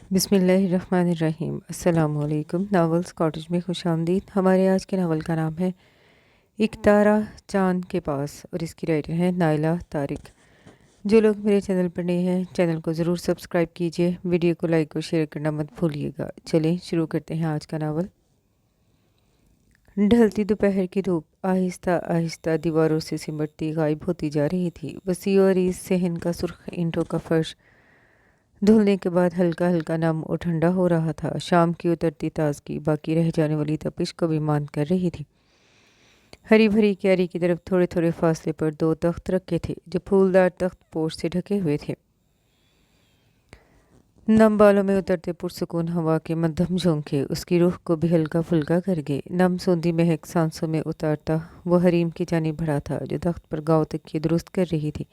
बिस्मिल्लाहिर्रहमानिर्रहीम। अस्सलाम वालेकुम। नावल्स कॉटेज में खुश आमदीद। हमारे आज के नावल का नाम है एक तारा चांद के पास और इसकी राइटर है नाइला तारिक। जो लोग मेरे चैनल पर नए हैं चैनल को ज़रूर सब्सक्राइब कीजिए, वीडियो को लाइक और शेयर करना मत भूलिएगा। चलें शुरू करते हैं आज का नावल। ढलती दोपहर की धूप आहिस्ता आहिस्ता दीवारों से सिमटती गायब होती जा रही थी। वसी और इस सहन का सुर्ख ईंटों का फर्श धुलने के बाद हल्का हल्का नम और ठंडा हो रहा था। शाम की उतरती ताजगी बाकी रह जाने वाली तपिश को भी मान कर रही थी। हरी भरी क्यारी की तरफ थोड़े थोड़े फासले पर दो तख्त रखे थे जो फूलदार तख्त पोश से ढके हुए थे। नम बालों में उतरते पुरसुकून हवा के मध्यम झोंके उसकी रूह को भी हल्का फुल्का कर गए। नम सूंधी महक सांसों में उतारता वो हरीम की जानिब बढ़ा था जो तख्त पर गाँव तक की दुरुस्त कर रही थी।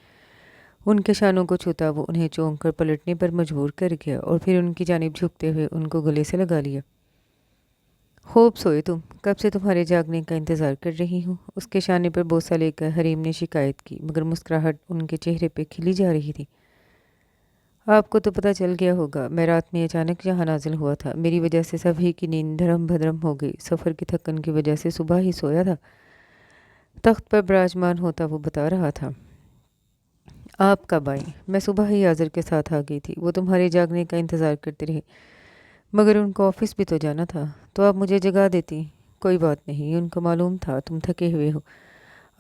उनके शानों को छूता वो उन्हें चौंक कर पलटने पर मजबूर कर गया और फिर उनकी जानिब झुकते हुए उनको गले से लगा लिया। खूब सोए तुम, कब से तुम्हारे जागने का इंतज़ार कर रही हूँ। उसके शाने पर बोसा लेकर हरीम ने शिकायत की, मगर मुस्कुराहट उनके चेहरे पे खिली जा रही थी। आपको तो पता चल गया होगा, मैं रात में अचानक यहाँ नाजिल हुआ था। मेरी वजह से सभी की नींद धर्म भद्रम हो गई। सफ़र की थकन की वजह से सुबह ही सोया था। तख्त पर विराजमान होता वो बता रहा था। आप कब आई? मैं सुबह ही आज़र के साथ आ गई थी। वो तुम्हारे जागने का इंतज़ार करते रहे, मगर उनको ऑफिस भी तो जाना था, तो आप मुझे जगा देती। कोई बात नहीं, उनको मालूम था तुम थके हुए हो।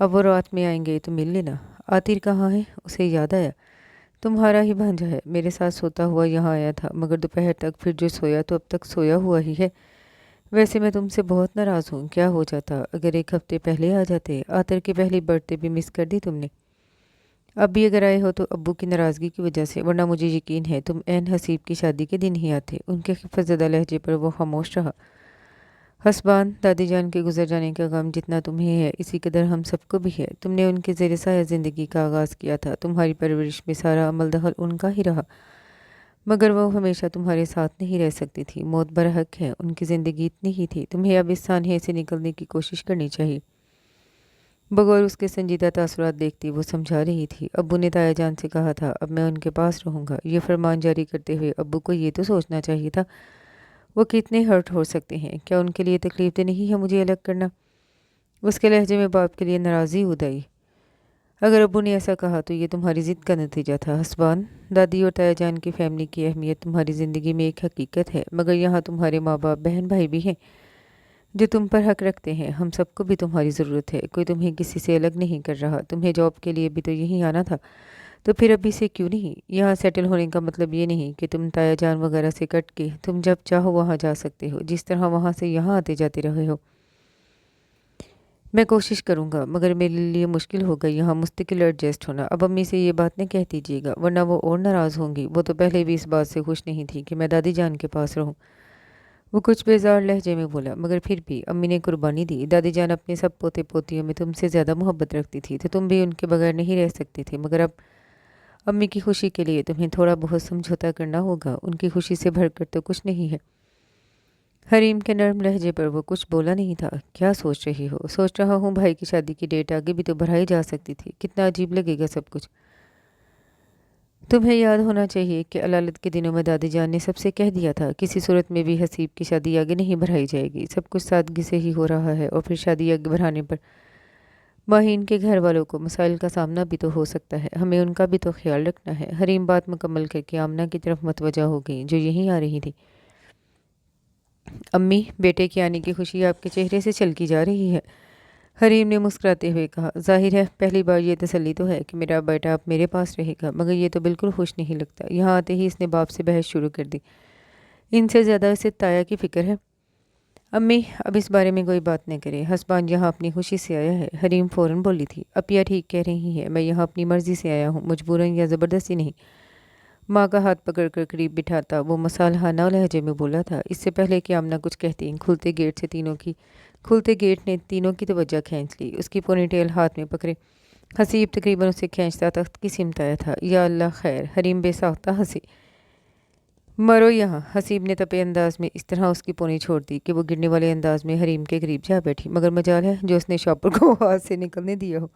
अब वो रात में आएंगे तो मिल लेना। आतिर कहाँ है? उसे याद आया, तुम्हारा ही भांजा है, मेरे साथ सोता हुआ यहाँ आया था, मगर दोपहर तक फिर जो सोया तो अब तक सोया हुआ ही है। वैसे मैं तुमसे बहुत नाराज़ हूँ। क्या हो जाता अगर एक हफ्ते पहले आ जाते? आतिर की पहली बर्थडे भी मिस कर दी तुमने। अब भी अगर आए हो तो अब्बू की नाराज़गी की वजह से, वरना मुझे यकीन है तुम एन हसीब की शादी के दिन ही आते। उनके खिफ़तज़दा लहजे पर वो खामोश रहा। हसबान, दादी जान के गुजर जाने का गम जितना तुम्हें है इसी कदर हम सबको भी है। तुमने उनके ज़ेर साया ज़िंदगी का आगाज़ किया था। तुम्हारी परवरिश में सारा अमल दखल उनका ही रहा, मगर वो हमेशा तुम्हारे साथ नहीं रह सकती थी। मौत बरहक है, उनकी ज़िंदगी इतनी ही थी। तुम्हें अब इस सानहे से निकलने की कोशिश करनी चाहिए। बगौर उसके संजीदा तासुरात देखती वो समझा रही थी। अब्बू ने ताया जान से कहा था अब मैं उनके पास रहूँगा। ये फरमान जारी करते हुए अब्बू को ये तो सोचना चाहिए था वो कितने हर्ट हो सकते हैं। क्या उनके लिए तकलीफ तो नहीं है मुझे अलग करना? उसके लहजे में बाप के लिए नाराज़ी उदाई। अगर अब्बू ने ऐसा कहा तो ये तुम्हारी ज़िद का नतीजा था। हसबान, दादी और ताया जान की फैमिली की अहमियत तुम्हारी ज़िंदगी में एक हकीकत है, मगर यहाँ तुम्हारे माँ बाप बहन भाई भी हैं जो तुम पर हक रखते हैं। हम सबको भी तुम्हारी ज़रूरत है। कोई तुम्हें किसी से अलग नहीं कर रहा। तुम्हें जॉब के लिए भी तो यहीं आना था, तो फिर अभी से क्यों नहीं? यहाँ सेटल होने का मतलब ये नहीं कि तुम ताया जान वगैरह से कट के तुम जब चाहो वहाँ जा सकते हो, जिस तरह वहाँ से यहाँ आते जाते रहे हो। मैं कोशिश करूँगा, मगर मेरे लिए मुश्किल होगा यहाँ मुस्तकिल एडजस्ट होना। अब अम्मी से ये बात न कह दीजिएगा, वरना वो और नाराज़ होंगी। वो तो पहले भी इस बात से खुश नहीं थी कि मैं दादी जान के पास रहूँ। वो कुछ बेजार लहजे में बोला, मगर फिर भी अम्मी ने कुर्बानी दी। दादी जान अपने सब पोते पोतियों में तुमसे ज़्यादा मोहब्बत रखती थी, तो तुम भी उनके बगैर नहीं रह सकते थे। मगर अब अम्मी की खुशी के लिए तुम्हें थोड़ा बहुत समझौता करना होगा। उनकी खुशी से भरकर तो कुछ नहीं है। हरीम के नर्म लहजे पर वो कुछ बोला नहीं था। क्या सोच रही हो? सोच रहा हूँ भाई की शादी की डेट आगे भी तो बढ़ाई जा सकती थी। कितना अजीब लगेगा सब कुछ। तुम्हें याद होना चाहिए कि अलालत के दिनों में दादी जान ने सबसे कह दिया था किसी सूरत में भी हसीब की शादी आगे नहीं बढ़ाई जाएगी। सब कुछ सादगी से ही हो रहा है, और फिर शादी आगे बढ़ाने पर माहीन के घर वालों को मसाइल का सामना भी तो हो सकता है। हमें उनका भी तो ख्याल रखना है। हरीम बात मुकम्मल करके आमना की तरफ मतवजा हो गई जो यहीं आ रही थी। अम्मी, बेटे के आने की खुशी आपके चेहरे से छलकी जा रही है, हरीम ने मुस्कुराते हुए कहा। जाहिर है पहली बार ये तसल्ली तो है कि मेरा बेटा अब मेरे पास रहेगा, मगर ये तो बिल्कुल खुश नहीं लगता। यहाँ आते ही इसने बाप से बहस शुरू कर दी। इनसे ज़्यादा इसे ताया की फ़िक्र है। अम्मी, अब इस बारे में कोई बात न करें। हसबान यहाँ अपनी खुशी से आया है, हरीम फ़ौरन बोली थी। अपिया ठीक कह रही है, मैं यहाँ अपनी मर्ज़ी से आया हूँ, मजबूरन या ज़बरदस्ती नहीं। माँ का हाथ पकड़कर करीब बिठाता वो मसालहाना लहजे में बोला था। इससे पहले कि आमना कुछ कहती, खुलते गेट ने तीनों की तवज्जो खींच ली। उसकी पोनीटेल हाथ में पकड़े हसीब तकरीबन उसे खींचता तख्त की सिमत आया था। या अल्लाह खैर, हरीम बेसाख्ता हंसी। मरो यहाँ। हसीब ने तपे अंदाज में इस तरह उसकी पोनी छोड़ दी कि वो गिरने वाले अंदाज में हरीम के करीब जा बैठी, मगर मजाल है जो उसने शॉपर को हाथ से निकलने दिया हो।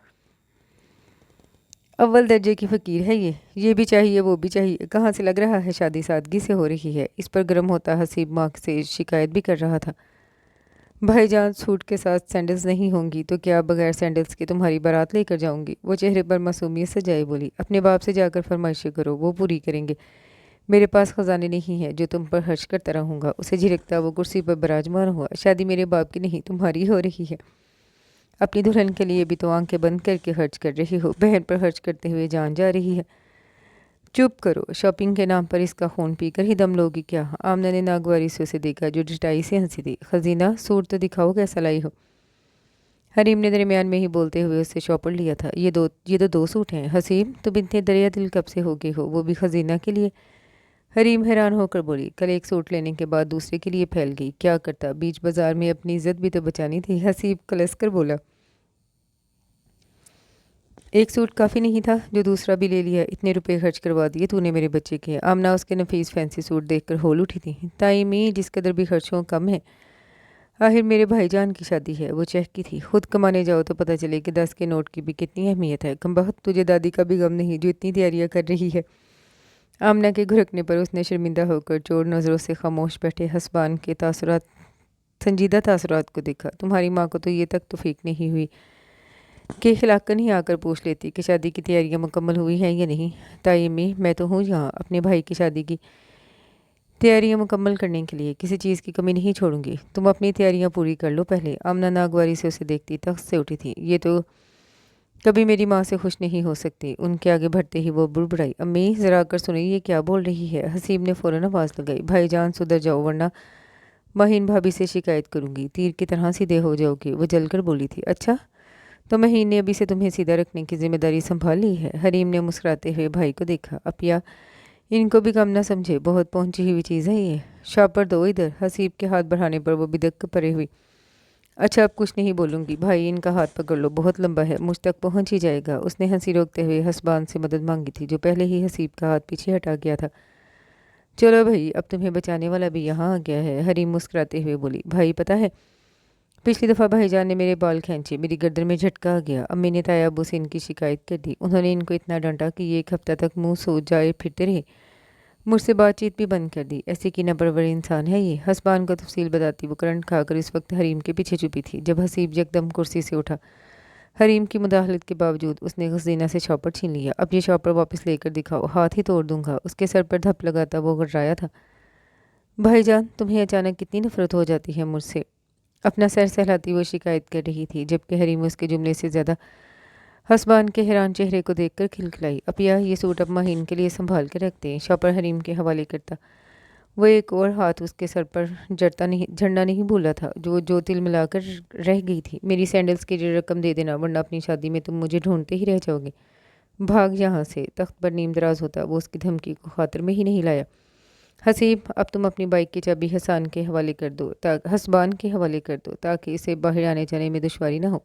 اول درجے کی فقیر ہے یہ بھی چاہیے وہ بھی چاہیے، کہاں سے لگ رہا ہے شادی سادگی سے ہو رہی ہے۔ اس پر گرم ہوتا حسیب ماں سے شکایت بھی کر رہا تھا۔ بھائی جان سوٹ کے ساتھ سینڈلز نہیں ہوں گی تو کیا بغیر سینڈلز کے تمہاری بارات لے کر جاؤں گی؟ وہ چہرے پر معصومیت سے جائے بولی، اپنے باپ سے جا کر فرمائشیں کرو، وہ پوری کریں گے۔ میرے پاس خزانے نہیں ہیں جو تم پر خرچ کرتا رہوں گا۔ اسے جھڑکتا وہ کرسی پر براجمان ہوا، شادی میرے باپ کی نہیں تمہاری ہو رہی ہے۔ اپنی دلہن کے لیے بھی تو آنکھیں بند کر کے خرچ کر رہی ہو، بہن پر خرچ کرتے ہوئے جان جا رہی ہے۔ چپ کرو، شاپنگ کے نام پر اس کا خون پی کر ہی دم لوگی کیا؟ آمنہ نے ناگواری سے اسے دیکھا جو ڈٹائی سے ہنسی تھی۔ خزینہ سوٹ تو دکھاؤ کیسا لائی ہو؟ حریم نے درمیان میں ہی بولتے ہوئے اس سے چوپڑ لیا تھا، یہ تو دو سوٹ ہیں۔ حسیم تم اتنے دریا دل کب سے ہو گئے ہو، وہ بھی خزینہ کے لیے؟ حریم حیران ہو کر بولی، کل ایک سوٹ لینے کے بعد دوسرے کے لیے پھیل گئی، کیا کرتا، بیچ بازار میں اپنی عزت بھی تو بچانی تھی۔ حسیب کلس کر بولا، ایک سوٹ کافی نہیں تھا جو دوسرا بھی لے لیا، اتنے روپے خرچ کروا دیے تو نے میرے بچے کے۔ آمنہ اس کے نفیس فینسی سوٹ دیکھ کر ہول اٹھی تھی، تائی می جس قدر بھی خرچوں کم ہے، آخر میرے بھائی جان کی شادی ہے۔ وہ چہکی تھی، خود کمانے جاؤ تو پتہ چلے کہ 10 کے نوٹ کی بھی کتنی اہمیت ہے۔ کمبخت تجھے دادی کا بھی غم نہیں جو اتنی تیاریاں کر رہی ہے۔ آمنہ کے گھرکنے پر اس نے شرمندہ ہو کر چور نظروں سے خاموش بیٹھے حسبان کے سنجیدہ تاثرات کو دیکھا۔ تمہاری ماں کو تو یہ تک توفیق نہیں ہوئی کہ خلاقن ہی آ کر پوچھ لیتی کہ شادی کی تیاریاں مکمل ہوئی ہیں یا نہیں۔ تائی امی میں تو ہوں یہاں اپنے بھائی کی شادی کی تیاریاں مکمل کرنے کے لیے، کسی چیز کی کمی نہیں چھوڑوں گی۔ تم اپنی تیاریاں پوری کر لو پہلے۔ آمنہ ناگواری سے اسے دیکھتی تخت سے اٹھی تھی، یہ تو کبھی میری ماں سے خوش نہیں ہو سکتی۔ ان کے آگے بڑھتے ہی وہ بڑبڑائی، امی ذرا کر سنیں یہ کیا بول رہی ہے؟ حسیب نے فوراً آواز لگائی، بھائی جان سدھر جاؤ ورنہ مہین بھابھی سے شکایت کروں گی، تیر کی طرح سیدھے ہو جاؤ گے۔ وہ جل کر بولی تھی، اچھا تو مہین نے ابھی سے تمہیں سیدھا رکھنے کی ذمہ داری سنبھال لی ہے؟ حریم نے مسکراتے ہوئے بھائی کو دیکھا، اپیا ان کو بھی کم نہ سمجھے، بہت پہنچی ہوئی چیز ہے یہ۔ شاپر دو ادھر۔ حسیب کے ہاتھ بڑھانے پر وہ بدک پڑے ہوئی، اچھا اب کچھ نہیں بولوں گی، بھائی ان کا ہاتھ پکڑ لو، بہت لمبا ہے، مجھ تک پہنچ ہی جائے گا۔ اس نے ہنسی روکتے ہوئے حسبان سے مدد مانگی تھی جو پہلے ہی حسیب کا ہاتھ پیچھے ہٹا گیا تھا۔ چلو بھائی اب تمہیں بچانے والا بھی یہاں آ گیا ہے۔ حریم مسکراتے ہوئے بولی، بھائی پتہ ہے پچھلی دفعہ بھائی جان نے میرے بال کھینچے، میری گردن میں جھٹکا آ گیا، امی نے تایا ابو سے ان کی شکایت کر دی، انہوں نے ان کو اتنا ڈانٹا کہ یہ ایک ہفتہ تک منہ سوج جائے پھرتے رہے، مجھ سے بات چیت بھی بند کر دی، ایسے کی نہ پرور انسان ہے یہ۔ حسبان کو تفصیل بتاتی وہ کرنٹ کھا کر اس وقت حریم کے پیچھے چھپی تھی۔ جب حسیب یکدم کرسی سے اٹھا، حریم کی مداخلت کے باوجود اس نے خزینہ سے چوپڑ چھین لیا، اب یہ چوپڑ واپس لے کر دکھاؤ، ہاتھ ہی توڑ دوں گا۔ اس کے سر پر دھپ لگاتا وہ گڑرایا تھا، بھائی جان تمہیں اچانک کتنی نفرت ہو جاتی ہے مجھ سے؟ اپنا سر سہلاتی وہ شکایت کر رہی تھی، جبکہ حریم اس کے جملے سے زیادہ حسبان کے حیران چہرے کو دیکھ کر کھلکھلائی، اپیا یہ سوٹ اب مہین کے لیے سنبھال کے رکھتے ہیں۔ شوپر حریم کے حوالے کرتا وہ ایک اور ہاتھ اس کے سر پر جھڑنا نہیں بھولا تھا جو تل ملا کر رہ گئی تھی، میری سینڈلز کی رقم دے دینا ورنہ اپنی شادی میں تم مجھے ڈھونڈتے ہی رہ جاؤ گے، بھاگ یہاں سے۔ تخت پر نیم دراز ہوتا وہ اس کی دھمکی کو خاطر میں ہی نہیں لایا۔ حسیب اب تم اپنی بائک کی چابی حسبان کے حوالے کر دو تاکہ اسے باہر آنے جانے میں دشواری نہ ہو۔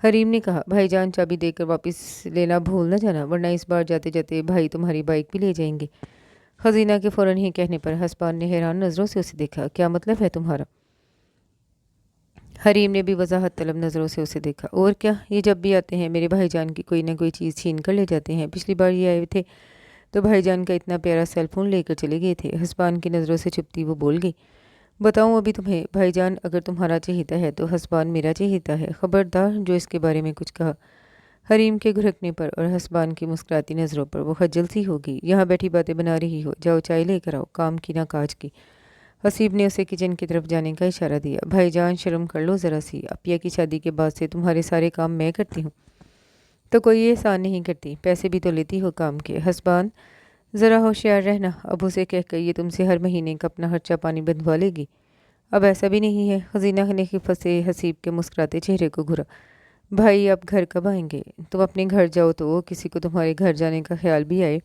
حریم نے کہا، بھائی جان چابی دے کر واپس لینا بھول نہ جانا ورنہ اس بار جاتے جاتے بھائی تمہاری بائک بھی لے جائیں گے۔ خزینہ کے فوراً ہی کہنے پر حسبان نے حیران نظروں سے اسے دیکھا، کیا مطلب ہے تمہارا؟ حریم نے بھی وضاحت طلب نظروں سے اسے دیکھا، اور کیا، یہ جب بھی آتے ہیں میرے بھائی جان کی کوئی نہ کوئی چیز چھین کر لے جاتے ہیں، پچھلی بار یہ آئے تھے تو بھائی جان کا اتنا پیارا سیل فون لے کر چلے گئے تھے۔ حسبان کی نظروں سے چھپتی وہ بول گئی، بتاؤں ابھی تمہیں، بھائی جان اگر تمہارا چہیتا ہے تو حسبان میرا چہیتا ہے، خبردار جو اس کے بارے میں کچھ کہا۔ حریم کے گھرکنے پر اور حسبان کی مسکراتی نظروں پر وہ خجل سی ہو گئی، یہاں بیٹھی باتیں بنا رہی ہو، جاؤ چائے لے کر آؤ، کام کی نہ کاج کی۔ حسیب نے اسے کچن کی طرف جانے کا اشارہ دیا، بھائی جان شرم کر لو ذرا سی، اپیا کی شادی کے بعد سے تمہارے سارے کام میں کرتی ہوں تو کوئی احسان نہیں کرتی، پیسے بھی تو لیتی ہو کام کے۔ حسبان ذرا ہوشیار رہنا، ابو سے کہہ کر یہ تم سے ہر مہینے کا اپنا خرچہ پانی بندھوا لے گی۔ اب ایسا بھی نہیں ہے۔ خزینہ نے خفت سے حسیب کے مسکراتے چہرے کو گھورا، بھائی اب گھر کب آئیں گے؟ تم اپنے گھر جاؤ تو کسی کو تمہارے گھر جانے کا خیال بھی آئے۔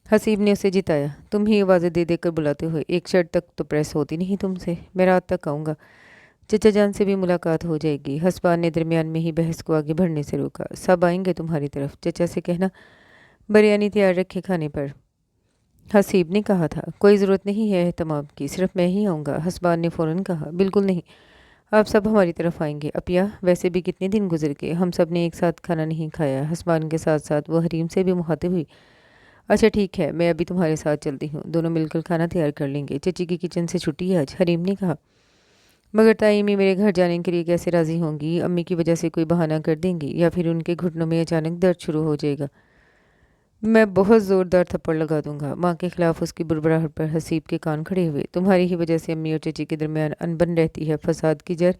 حسیب نے اسے جتایا، تم ہی آوازیں دے دے کر بلاتے ہوئے، ایک شرط تک تو پریس ہوتی نہیں تم سے، میں رات تک آؤں گا، چچا جان سے بھی ملاقات ہو جائے گی۔ حسبان نے درمیان میں ہی بحث کو آگے بڑھنے سے روکا، سب آئیں گے تمہاری طرف، چچا سے کہنا بریانی تیار رکھے کھانے پر۔ حسیب نے کہا تھا، کوئی ضرورت نہیں ہے اہتمام کی، صرف میں ہی آؤں گا۔ حسبان نے فوراً کہا، بالکل نہیں، آپ سب ہماری طرف آئیں گے؟ اپیا ویسے بھی کتنے دن گزر گئے، ہم سب نے ایک ساتھ کھانا نہیں کھایا۔ حسبان کے ساتھ ساتھ وہ حریم سے بھی مخاطب ہوئی۔ اچھا ٹھیک ہے، میں ابھی تمہارے ساتھ چلتی ہوں، دونوں مل کر کھانا تیار کر لیں گے۔ چچی کی کچن سے چھٹی ہے آج، حریم نے کہا۔ مگر تائی امی میرے گھر جانے کے لیے کیسے راضی ہوں گی؟ امی کی وجہ سے کوئی بہانہ کر دیں گی یا پھر ان کے گھٹنوں میں اچانک درد شروع ہو جائے گا۔ میں بہت زوردار تھپڑ لگا دوں گا۔ ماں کے خلاف اس کی بربراہٹ پر حسیب کے کان کھڑے ہوئے۔ تمہاری ہی وجہ سے امی اور چچی کے درمیان انبن رہتی ہے، فساد کی جڑ۔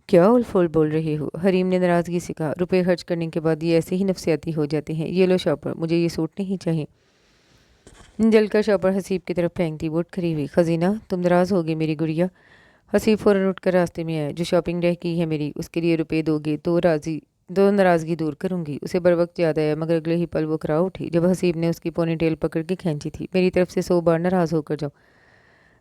کیا اول فول بول رہے ہو؟ حریم نے ناراضگی سے کہا۔ روپے خرچ کرنے کے بعد یہ ایسے ہی نفسیاتی ہو جاتے ہیں۔ یہ لو شاپر، مجھے یہ سوٹ نہیں چاہیے۔ جل کر شاپر حسیب کی طرف پھینکتی وہ اٹھ کھڑی ہوئی۔ خزینہ تم ناراض ہوگی میری گڑیا؟ حسیب فوراً اٹھ کر راستے میں آیا۔ جو شاپنگ رہ گئی ہے میری، اس کے لیے روپے دو گے تو ناراضگی دور کروں گی۔ اسے بروقت یاد آیا، مگر اگلے ہی پل وہ کرا اٹھی جب حسیب نے اس کی پونی ٹیل پکڑ کے کھینچی تھی۔ میری طرف سے 100 بار ناراض ہو کر جاؤ،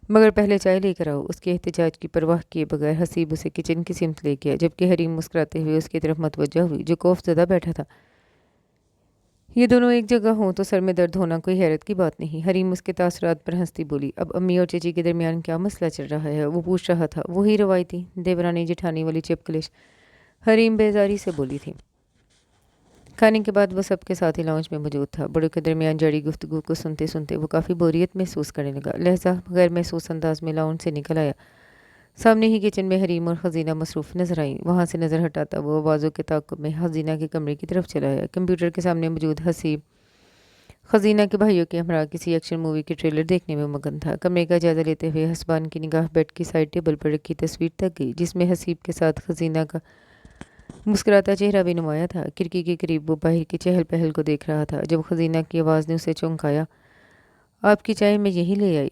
مگر پہلے چائے لے کر آؤ۔ اس کے احتجاج کی پرواہ کیے بغیر حسیب اسے کچن کی سمت لے گیا، جبکہ حریم مسکراتے ہوئے اس کی طرف متوجہ ہوئی جو خوف زدہ بیٹھا تھا۔ یہ دونوں ایک جگہ ہوں تو سر میں درد ہونا کوئی حیرت کی بات نہیں۔ حریم اس کے تاثرات پر ہنستی بولی۔ اب امی اور چچی کے درمیان کیا مسئلہ چل رہا ہے وہ پوچھ رہا تھا؟ وہی روایتی دیورانی جٹھانی والی چپکلش، حریم بیزاری سے بولی تھی۔ کھانے کے بعد وہ سب کے ساتھ ہی لاؤنج میں موجود تھا۔ بڑوں کے درمیان جڑی گفتگو کو سنتے سنتے وہ کافی بوریت محسوس کرنے لگا، لہذا غیر محسوس انداز میں لاؤنج سے نکل آیا۔ سامنے ہی کچن میں حریم اور خزینہ مصروف نظر آئیں۔ وہاں سے نظر ہٹاتا وہ آوازوں کے تعاقب میں خزینہ کے کمرے کی طرف چلا آیا۔ کمپیوٹر کے سامنے موجود حسیب خزینہ کے بھائیوں کے ہمراہ کسی ایکشن مووی کے ٹریلر دیکھنے میں مگن تھا۔ کمرے کا جائزہ لیتے ہوئے حسبان کی نگاہ بیڈ کی سائڈ ٹیبل پر رکھی تصویر تک گئی، جس میں حسیب کے ساتھ خزینہ کا مسکراتا چہرہ بھی نمایاں تھا۔ کھڑکی کے قریب وہ باہر کی چہل پہل کو دیکھ رہا تھا جب خزینہ کی آواز نے اسے چونکایا۔ آپ کی چائے میں یہی لے آئی۔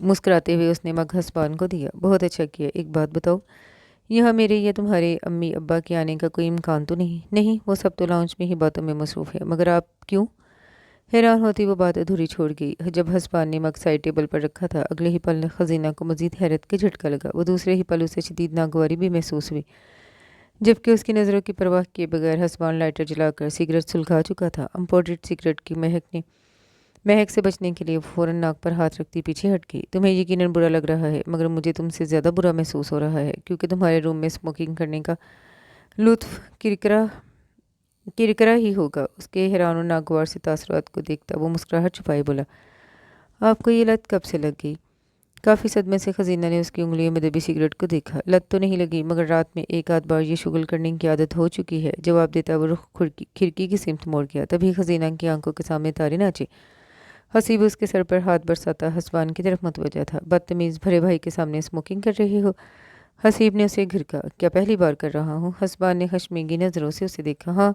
مسکراتے ہوئے اس نے مگ حسبان کو دیا۔ بہت اچھا کیا، ایک بات بتاؤ، یہاں میرے یا تمہارے امی ابا کے آنے کا کوئی امکان تو نہیں؟ نہیں، وہ سب تو لاؤنج میں ہی باتوں میں مصروف ہے۔ مگر آپ کیوں؟ حیران ہوتی وہ بات ادھوری چھوڑ گئی۔ جب حسبان نے مگ سائڈ ٹیبل پر رکھا تھا، اگلے ہی پل خزینہ کو مزید حیرت کے جھٹکا لگا۔ وہ دوسرے ہی پل اسے شدید ناگواری بھی محسوس ہوئی، جبکہ اس کی نظروں کی پرواہ کیے بغیر حسبان لائٹر جلا کر سگریٹ سلگا چکا تھا۔ امپورٹڈ سگریٹ کی مہک سے بچنے کے لیے فوراً ناک پر ہاتھ رکھتی پیچھے ہٹ گئی۔ تمہیں یقیناً برا لگ رہا ہے، مگر مجھے تم سے زیادہ برا محسوس ہو رہا ہے، کیونکہ تمہارے روم میں اسموکنگ کرنے کا لطف کرکرا ہی ہوگا۔ اس کے حیران و ناگوار سے تاثرات کو دیکھتا وہ مسکراہٹ چھپائے بولا۔ آپ کو یہ لت کب سے لگ گئی؟ کافی صدمے سے خزینہ نے اس کی انگلیوں میں دبی سگریٹ کو دیکھا۔ لت تو نہیں لگی، مگر رات میں ایک آدھ بار یہ شغل کرنے کی عادت ہو چکی ہے۔ جواب دیتا وہ رخ کھڑکی کی سمت موڑ گیا۔ تبھی خزینہ کی آنکھوں کے سامنے تارے ناچے۔ حسیب اس کے سر پر ہاتھ برساتا حسبان کی طرف متوجہ تھا۔ بدتمیز، بھرے بھائی کے سامنے اسموکنگ کر رہے ہو؟ حسیب نے اسے گھرکا۔ کیا پہلی بار کر رہا ہوں؟ حسبان نے خشمگین نظروں سے اسے دیکھا۔ ہاں،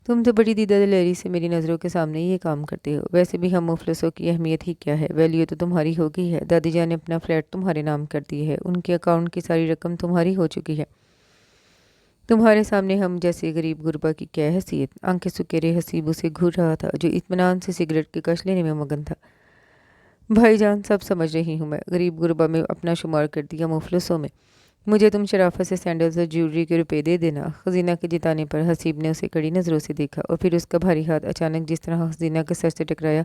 تم تو بڑی دیدہ دلیری سے میری نظروں کے سامنے یہ کام کرتے ہو۔ ویسے بھی ہم مفلسوں کی اہمیت ہی کیا ہے، ویلیو تو تمہاری ہو گئی ہے۔ دادی جان نے اپنا فلیٹ تمہارے نام کر دی ہے، ان کے اکاؤنٹ کی ساری رقم تمہاری ہو چکی ہے۔ تمہارے سامنے ہم جیسے غریب غربا کی کیا حیثیت؟ آنکھیں سکیرے حسیب اسے گھور رہا تھا، جو اطمینان سے سگریٹ کی کش لینے میں مگن تھا۔ بھائی جان، سب سمجھ رہی ہوں میں، غریب غربا میں اپنا شمار کر دیا مفلسوں میں۔ مجھے تم شرافت سے سینڈلز اور جیولری کے روپے دے دینا۔ خزینہ کے جتانے پر حسیب نے اسے کڑی نظروں سے دیکھا، اور پھر اس کا بھاری ہاتھ اچانک جس طرح خزینہ کے سر سے ٹکرایا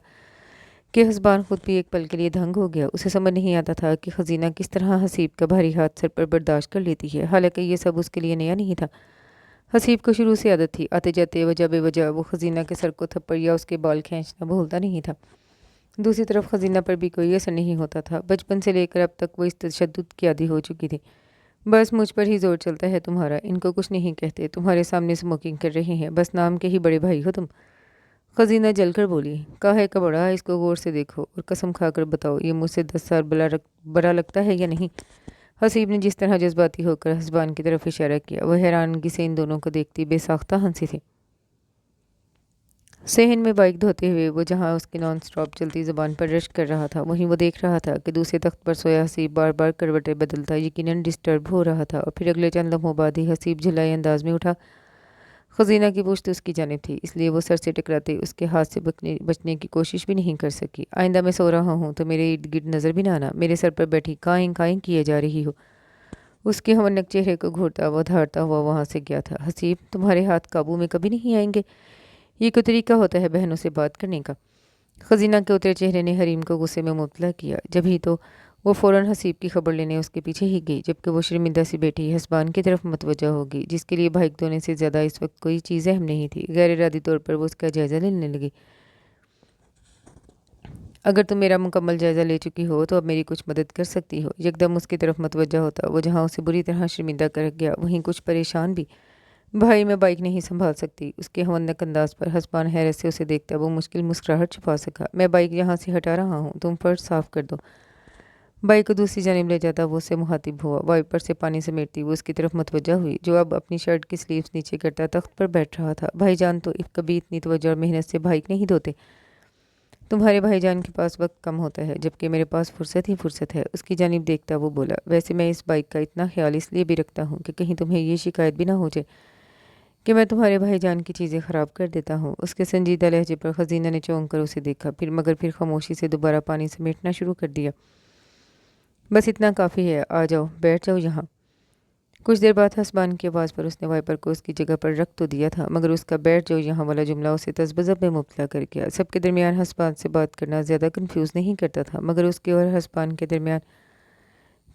کہ حسبان خود بھی ایک پل کے لیے دھنگ ہو گیا۔ اسے سمجھ نہیں آتا تھا کہ خزینہ کس طرح حسیب کا بھاری ہاتھ سر پر برداشت کر لیتی ہے، حالانکہ یہ سب اس کے لیے نیا نہیں تھا۔ حسیب کو شروع سے عادت تھی، آتے جاتے وجہ بے وجہ وہ خزینہ کے سر کو تھپڑ یا اس کے بال کھینچنا بھولتا نہیں تھا۔ دوسری طرف خزینہ پر بھی کوئی اثر نہیں ہوتا تھا۔ بچپن سے لے کر اب تک وہ اس تشدد کی عادی ہو چکی تھی۔ بس مجھ پر ہی زور چلتا ہے تمہارا، ان کو کچھ نہیں کہتے، تمہارے سامنے اسموکنگ کر رہے ہیں، بس نام کے ہی بڑے بھائی ہو تم۔ خزینہ جل کر بولی۔ کاہے کا بڑا، اس کو غور سے دیکھو اور قسم کھا کر بتاؤ، یہ مجھ سے 10 سال بڑا لگتا ہے یا نہیں؟ حسیب نے جس طرح جذباتی ہو کر حسبان کی طرف اشارہ کیا، وہ حیرانگی سے ان دونوں کو دیکھتی بے ساختہ ہنسی تھی۔ صحن میں بائک دھوتے ہوئے وہ جہاں اس کی نان سٹاپ چلتی زبان پر رشک کر رہا تھا، وہیں وہ دیکھ رہا تھا کہ دوسرے تخت پر سویا حسیب بار بار کروٹیں بدلتا یقیناً ڈسٹرب ہو رہا تھا، اور پھر اگلے چند لمحوں بعد ہی حسیب جھلائی انداز میں اٹھا۔ خزینہ کی پشت اس کی جانب تھی، اس لیے وہ سر سے ٹکراتے اس کے ہاتھ سے بچنے کی کوشش بھی نہیں کر سکی۔ آئندہ میں سو رہا ہوں تو میرے ارد گرد نظر بھی نہ آنا، میرے سر پر بیٹھی کائیں کائیں کیے جا رہی ہو۔ اس کے ہونک چہرے کو گھورتا ہوا دھاڑتا ہوا وہاں سے گیا تھا۔ حسیب، تمہارے ہاتھ قابو میں کبھی نہیں آئیں گے؟ یہ کوئی طریقہ ہوتا ہے بہنوں سے بات کرنے کا؟ خزینہ کے اترے چہرے نے حریم کو غصے میں مبتلا کیا۔ جبھی تو وہ فوراً حسیب کی خبر لینے اس کے پیچھے ہی گئی، جبکہ وہ شرمندہ سی بیٹھی حسبان کی طرف متوجہ ہوگی، جس کے لیے بھاگ دونے سے زیادہ اس وقت کوئی چیز اہم نہیں تھی۔ غیر ارادی طور پر وہ اس کا جائزہ لینے لگی۔ اگر تم میرا مکمل جائزہ لے چکی ہو تو اب میری کچھ مدد کر سکتی ہو۔ یکدم اس کی طرف متوجہ ہوتا وہ جہاں اسے بری طرح شرمندہ کر گیا، وہیں کچھ پریشان بھی۔ بھائی میں بائک نہیں سنبھال سکتی۔ اس کے ہونک انداز پر حسبان حیرت سے اسے دیکھتا وہ مشکل مسکراہٹ چھپا سکا۔ میں بائک یہاں سے ہٹا رہا ہوں، تم فرش صاف کر دو۔ بائک کو دوسری جانب لے جاتا وہ اس سے مخاطب ہوا۔ وائپر سے پانی سمیٹتی وہ اس کی طرف متوجہ ہوئی، جو اب اپنی شرٹ کی سلیوز نیچے کرتا تخت پر بیٹھ رہا تھا۔ بھائی جان تو کبھی اتنی توجہ اور محنت سے بائک نہیں دھوتے۔ تمہارے بھائی جان کے پاس وقت کم ہوتا ہے، جبکہ میرے پاس فرصت ہی فرصت ہے۔ اس کی جانب دیکھتا وہ بولا، ویسے میں اس بائک کا اتنا خیال اس لیے بھی رکھتا ہوں کہ کہیں تمہیں یہ شکایت بھی نہ ہو جائے کہ میں تمہارے بھائی جان کی چیزیں خراب کر دیتا ہوں۔ اس کے سنجیدہ لہجے پر خزینہ نے چونک کر اسے دیکھا، مگر خاموشی سے دوبارہ پانی سمیٹنا شروع کر دیا۔ بس اتنا کافی ہے، آ جاؤ، بیٹھ جاؤ یہاں۔ کچھ دیر بعد حسبان کی آواز پر اس نے وائپر کو اس کی جگہ پر رکھ تو دیا تھا، مگر اس کا بیٹھ جاؤ یہاں والا جملہ اسے تذبذب میں مبتلا کر گیا۔ سب کے درمیان حسبان سے بات کرنا زیادہ کنفیوز نہیں کرتا تھا، مگر اس کے اور حسبان کے درمیان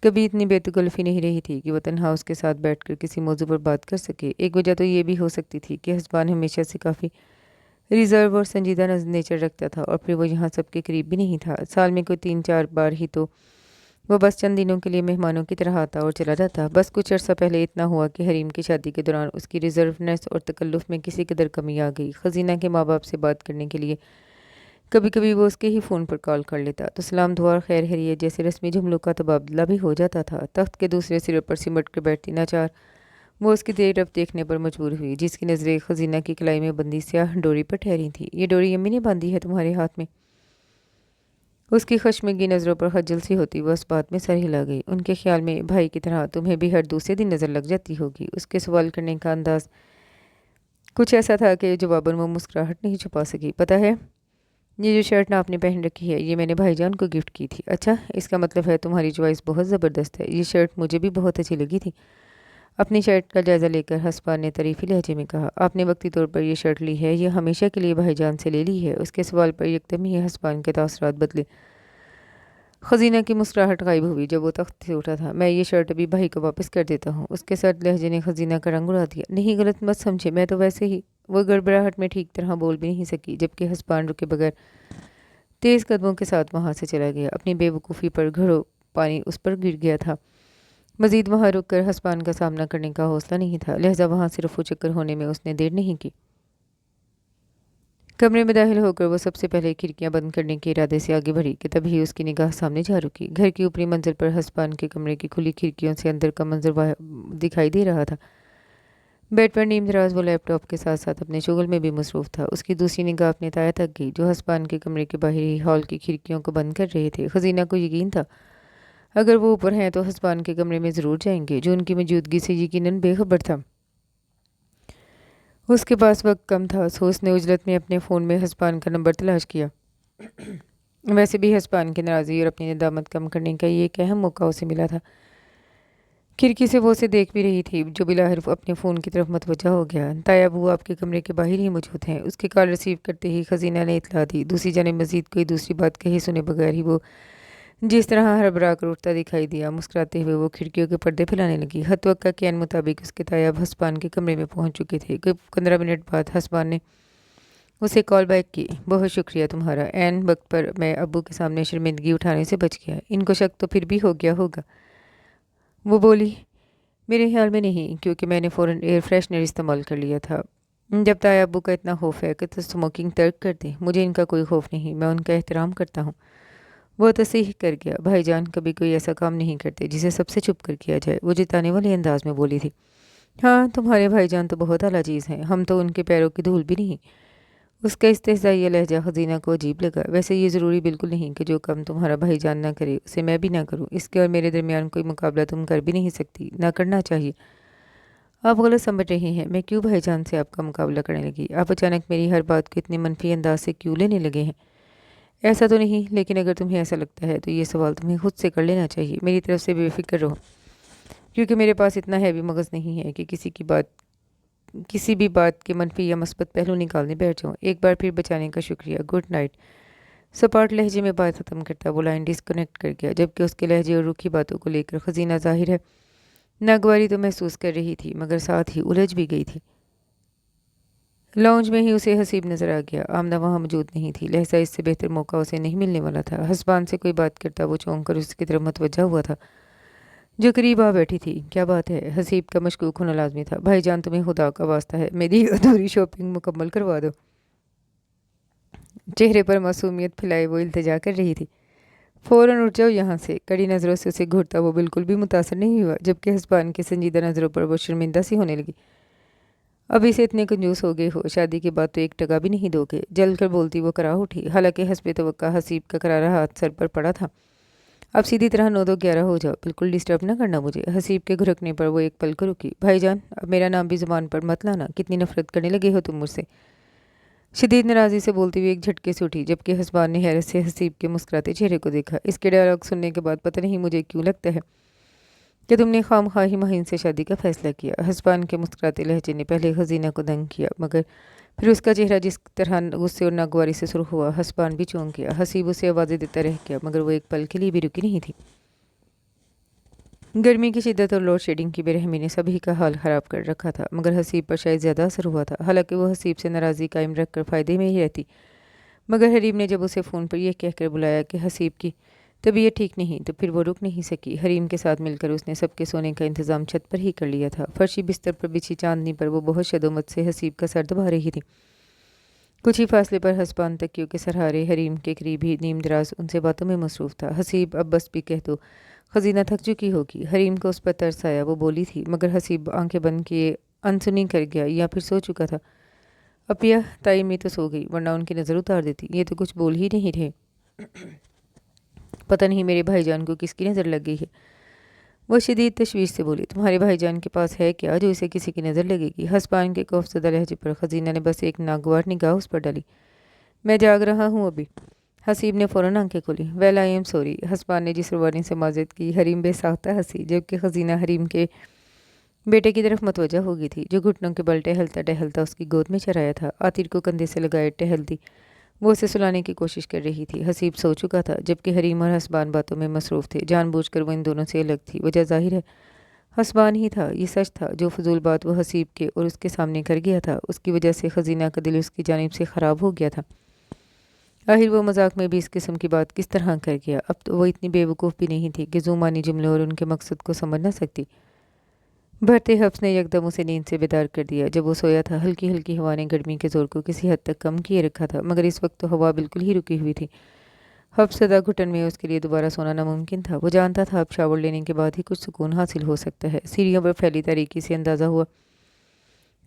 کبھی اتنی بے تکلفی نہیں رہی تھی کہ وہ تنہا اس کے ساتھ بیٹھ کر کسی موضوع پر بات کر سکے۔ ایک وجہ تو یہ بھی ہو سکتی تھی کہ حسبان ہمیشہ سے کافی ریزرو اور سنجیدہ نیچر رکھتا تھا، اور پھر وہ یہاں سب کے قریب بھی نہیں تھا۔ سال میں کوئی 3-4 بار ہی تو وہ بس چند دنوں کے لیے مہمانوں کی طرح آتا اور چلا جاتا۔ بس کچھ عرصہ پہلے اتنا ہوا کہ حریم کی شادی کے دوران اس کی ریزروڈنس اور تکلف میں کسی قدر کمی آ گئی۔ خزینہ کے ماں باپ سے بات کرنے کے لیے کبھی کبھی وہ اس کے ہی فون پر کال کر لیتا تو سلام دعا اور خیر خیریت جیسے رسمی جملوں کا تبادلہ بھی ہو جاتا تھا۔ تخت کے دوسرے سرے پر سمٹ کر بیٹھتی ناچار وہ اس کی طرف دیکھنے پر مجبور ہوئی، جس کی نظریں خزینہ کی کلائی میں بندی سیاہ ڈوری پر ٹھہری تھیں۔ یہ ڈوری امی نے باندھی ہے تمہارے ہاتھ میں؟ اس کی خشمگی نظروں پر خجل سی ہوتی وہ اس بات میں سر ہلا گئی۔ ان کے خیال میں بھائی کی طرح تمہیں بھی ہر دوسرے دن نظر لگ جاتی ہوگی۔ اس کے سوال کرنے کا انداز کچھ ایسا تھا کہ جواباً وہ مسکراہٹ نہیں چھپا سکی۔ پتہ ہے، یہ جو شرٹ آپ نے پہن رکھی ہے یہ میں نے بھائی جان کو گفٹ کی تھی۔ اچھا، اس کا مطلب ہے تمہاری چوائس بہت زبردست ہے۔ یہ شرٹ مجھے بھی بہت اچھی لگی تھی۔ اپنی شرٹ کا جائزہ لے کر حسبان نے طریفی لہجے میں کہا، آپ نے وقتی طور پر یہ شرٹ لی ہے یا ہمیشہ کے لیے بھائی جان سے لے لی ہے؟ اس کے سوال پر یکدم ہی حسبان کے تاثرات بدلے۔ خزینہ کی مسکراہٹ غائب ہوئی جب وہ تخت سے اٹھا تھا۔ میں یہ شرٹ ابھی بھائی کو واپس کر دیتا ہوں۔ اس کے سرد لہجے نے خزینہ کا رنگ اڑا دیا۔ نہیں، غلط مت سمجھے، میں تو ویسے ہی۔ وہ گڑبڑاہٹ میں ٹھیک طرح بول بھی نہیں سکی، جبکہ حسبان رکے بغیر تیز قدموں کے ساتھ وہاں سے چلا گیا۔ اپنی بے وقوفی پر گھڑوں پانی اس پر گر گیا تھا۔ مزید وہاں رک کر حسبان کا سامنا کرنے کا حوصلہ نہیں تھا، لہذا وہاں سے رفو چکر ہونے میں اس نے دیر نہیں کی۔ کمرے میں داخل ہو کر وہ سب سے پہلے کھڑکیاں بند کرنے کے ارادے سے آگے بڑھی کہ تبھی اس کی نگاہ سامنے جا رکی۔ گھر کی اوپری منزل پر حسبان کے کمرے کی کھلی کھڑکیوں سے اندر کا منظر دکھائی دے رہا تھا۔ بیڈ پر نیم دراز وہ لیپ ٹاپ کے ساتھ ساتھ اپنے شغل میں بھی مصروف تھا۔ اس کی دوسری نگاہ اپنے تایا تک گئی، جو حسبان کے کمرے کے باہری ہال کی کھڑکیوں کو بند کر رہے تھے۔ خزینہ کو یقین تھا اگر وہ اوپر ہیں تو حسبان کے کمرے میں ضرور جائیں گے، جو ان کی موجودگی سے یقیناً بے خبر تھا۔ اس کے پاس وقت کم تھا، سو اس نے عجلت میں اپنے فون میں حسبان کا نمبر تلاش کیا۔ ویسے بھی حسبان کی ناراضی اور اپنی ندامت کم کرنے کا یہ ایک اہم موقع اسے ملا تھا۔ کھڑکی سے وہ اسے دیکھ بھی رہی تھی، جو بلاخر اپنے فون کی طرف متوجہ ہو گیا۔ تایا ابو آپ کے کمرے کے باہر ہی موجود ہیں۔ اس کی کال ریسیو کرتے ہی خزینہ نے اطلاع دی۔ دوسری جانب مزید کوئی دوسری بات کہے سنے بغیر ہی وہ جس طرح ہڑبڑا کر اٹھتا دکھائی دیا، مسکراتے ہوئے وہ کھڑکیوں کے پردے پھیلانے لگی۔ حد وقت کے عین مطابق اس کے تایا اب حسبان کے کمرے میں پہنچ چکے تھے۔ 15 منٹ بعد حسبان نے اسے کال بیک کی۔ بہت شکریہ تمہارا، عین وقت پر میں ابو کے سامنے شرمندگی اٹھانے سے بچ گیا۔ ان کو شک تو پھر بھی ہو گیا ہوگا، وہ بولی۔ میرے خیال میں نہیں، کیونکہ میں نے فوراً ایئر فریشنر استعمال کر لیا تھا۔ جب تایا ابو کا اتنا خوف ہے کہ تو اسموکنگ ترک کر دیں۔ مجھے ان کا کوئی خوف نہیں، میں ان کا احترام کرتا ہوں۔ وہ تصحیح کر گیا، بھائی جان کبھی کوئی ایسا کام نہیں کرتے جسے سب سے چھپ کر کیا جائے، وہ جتانے والے انداز میں بولی تھی۔ ہاں، تمہارے بھائی جان تو بہت اعلیٰ چیز ہیں، ہم تو ان کے پیروں کی دھول بھی نہیں۔ اس کا استہزائیہ لہجہ خزینہ کو عجیب لگا۔ ویسے یہ ضروری بالکل نہیں کہ جو کام تمہارا بھائی جان نہ کرے اسے میں بھی نہ کروں۔ اس کے اور میرے درمیان کوئی مقابلہ تم کر بھی نہیں سکتی، نہ کرنا چاہیے۔ آپ غلط سمجھ رہے ہیں، میں کیوں بھائی جان سے آپ کا مقابلہ کرنے لگی؟ آپ اچانک میری ہر بات کو اتنے منفی انداز سے کیوں لینے لگے ہیں؟ ایسا تو نہیں، لیکن اگر تمہیں ایسا لگتا ہے تو یہ سوال تمہیں خود سے کر لینا چاہیے۔ میری طرف سے بے فکر رہو، کیونکہ میرے پاس اتنا ہیوی مغز نہیں ہے کہ کسی بھی بات کے منفی یا مثبت پہلو نکالنے بیٹھ جاؤں۔ ایک بار پھر بچانے کا شکریہ، گڈ نائٹ۔ सपाट लहजे में बात ख़त्म करता वो लाइन डिस्कनेक्ट कर गया, जबकि उसके लहजे और रूखी बातों को लेकर खजीना ज़ाहिर है नागवारी तो महसूस कर रही थी, मगर साथ ही उलझ भी गई थी। लाउंज में ही उसे हसीब नजर आ गया। आमना वहाँ मौजूद नहीं थी, लिहाजा इससे बेहतर मौका उसे नहीं मिलने वाला था। हसबान से कोई बात करता वो चौंक कर उसकी तरफ मतवज्जा हुआ था, जो करीब आ बैठी थी। क्या बात है? हसीब का मशकूक होना लाजमी था। भाईजान, तुम्हें खुदा का वास्ता है मेरी अधूरी शॉपिंग मुकम्मल करवा दो। चेहरे पर मासूमियत फैलाए वो इल्तिजा कर रही थी। फ़ौरन उठ जाओ यहाँ से। कड़ी नज़रों से उसे घूरता वो बिल्कुल भी मुतासर नहीं हुआ, जबकि हसबान की संजीदा नज़रों पर वो शर्मिंदा सी होने लगी। अभी से इतने कंजूस हो गए हो, शादी के बाद तो 1 टका भी नहीं दोगे। जल कर बोलती वो कराह उठी। हालांकि हस्बे तवक्का हसीब का करारा हाथ सर पर पड़ा था। अब सीधी तरह 9-2-11 हो जाओ, बिल्कुल डिस्टर्ब ना करना मुझे। हसीब के घुरकने पर वो एक पल को रुकी। भाईजान, अब मेरा नाम भी ज़ुबान पर मत लाना। कितनी नफरत करने लगे हो तुम मुझसे। शदीद नाराज़ी से बोलती हुई एक झटके से उठी, जबकि हसबान ने हैरत से हसीब के मुस्कुराते चेहरे को देखा। इसके डायलॉग सुनने के बाद पता नहीं मुझे क्यों लगता है कि तुमने खामख्वाही महिन से शादी का फैसला किया। हसबान के मुस्कुराते लहजे ने पहले खजीना को दंग किया, मगर फिर उसका चेहरा जिस तरह गुस्से और नागवारी से सुर्ख हुआ, हसबान भी चौंक गया। हसीब उसे आवाज़ें देता रह गया, मगर वो एक पल के लिए भी रुकी नहीं थी। गर्मी की शिद्दत और लोड शेडिंग की बेरहमी ने सभी का हाल ख़राब कर रखा था, मगर हसीब पर शायद ज़्यादा असर हुआ था। हालांकि वो हसीब से नाराज़गी कायम रख कर फ़ायदे में ही रहती, मगर हरीम ने जब उसे फ़ोन पर यह कहकर बुलाया कि हसीब की तबीयत ठीक नहीं, तो फिर वो रुक नहीं सकी। हरीम के साथ मिलकर उसने सबके सोने का इंतज़ाम छत पर ही कर लिया था। फर्शी बिस्तर पर बिछी चांदनी पर वो बहुत शदोमत से हसीब का सर दबा रही थी। कुछ ही फासले पर हसबान तकियों के सहारे हरीम के करीब ही नीम दराज उनसे बातों में मसरूफ़ था। हसीब, अब बस भी कह दो, खजीना थक चुकी होगी। हरीम को उस पर तरस आया। वो बोली थी, मगर हसीब आंखें बंद किए अनसुनी कर गया, या फिर सो चुका था। अपिया ताई में तो सो गई, वरना उनकी नज़र उतार देती। ये तो कुछ बोल ही नहीं रहे। पता नहीं मेरे भाईजान को किसकी नज़र लग गई है। वह शदीद तशवीश से बोली। तुम्हारे भाईजान के पास है क्या जो इसे किसी की नज़र लगेगी? हसबान के खौफजदा लहजे पर खजीना ने बस एक नागवार निगाह उस पर डाली। मैं जाग रहा हूँ अभी। हसीब ने फ़ौरन आंखें खोली। Well, I am sorry. हसबान ने जिस रुबानी से माजरत की। हरीम बेसाख्ता हंसी, जबकि खजीना हरीम के बेटे की तरफ मतवजा हो गई थी, जो घुटनों के बल टहलता टहलता उसकी गोद में चराया था। आतिर को कंधे से लगाए टहलती वो उसे सुलाने की कोशिश कर रही थी। हसीब सो चुका था, जबकि हरीम और हसबान बातों में मसरूफ़ थे। जानबूझकर वो इन दोनों से अलग थी। वजह जाहिर है हसबान ही था। ये सच था, जो फजूल बात वो हसीब के और उसके सामने कर गया था, उसकी वजह से खजीना का दिल उसकी जानिब से ख़राब हो गया था। आखिर वो मजाक में भी इस किस्म की बात किस तरह कर गया। अब तो वो इतनी बेवकूफ़ भी नहीं थी कि ज़ुमानी जुमलों और उनके मकसद को समझ न सकती। भरते हफ्स ने यकदम उसे नींद से बेदार कर दिया। जब वो सोया था, हल्की हल्की हवा ने गर्मी के ज़ोर को किसी हद तक कम किए रखा था, मगर इस वक्त तो हवा बिल्कुल ही रुकी हुई थी। हफ्स सदा घुटन में उसके लिए दोबारा सोना नामुमकिन था। वो जानता था अब शावर लेने के बाद ही कुछ सुकून हासिल हो सकता है। सीढ़ियों पर फैली तारीकी से अंदाज़ा हुआ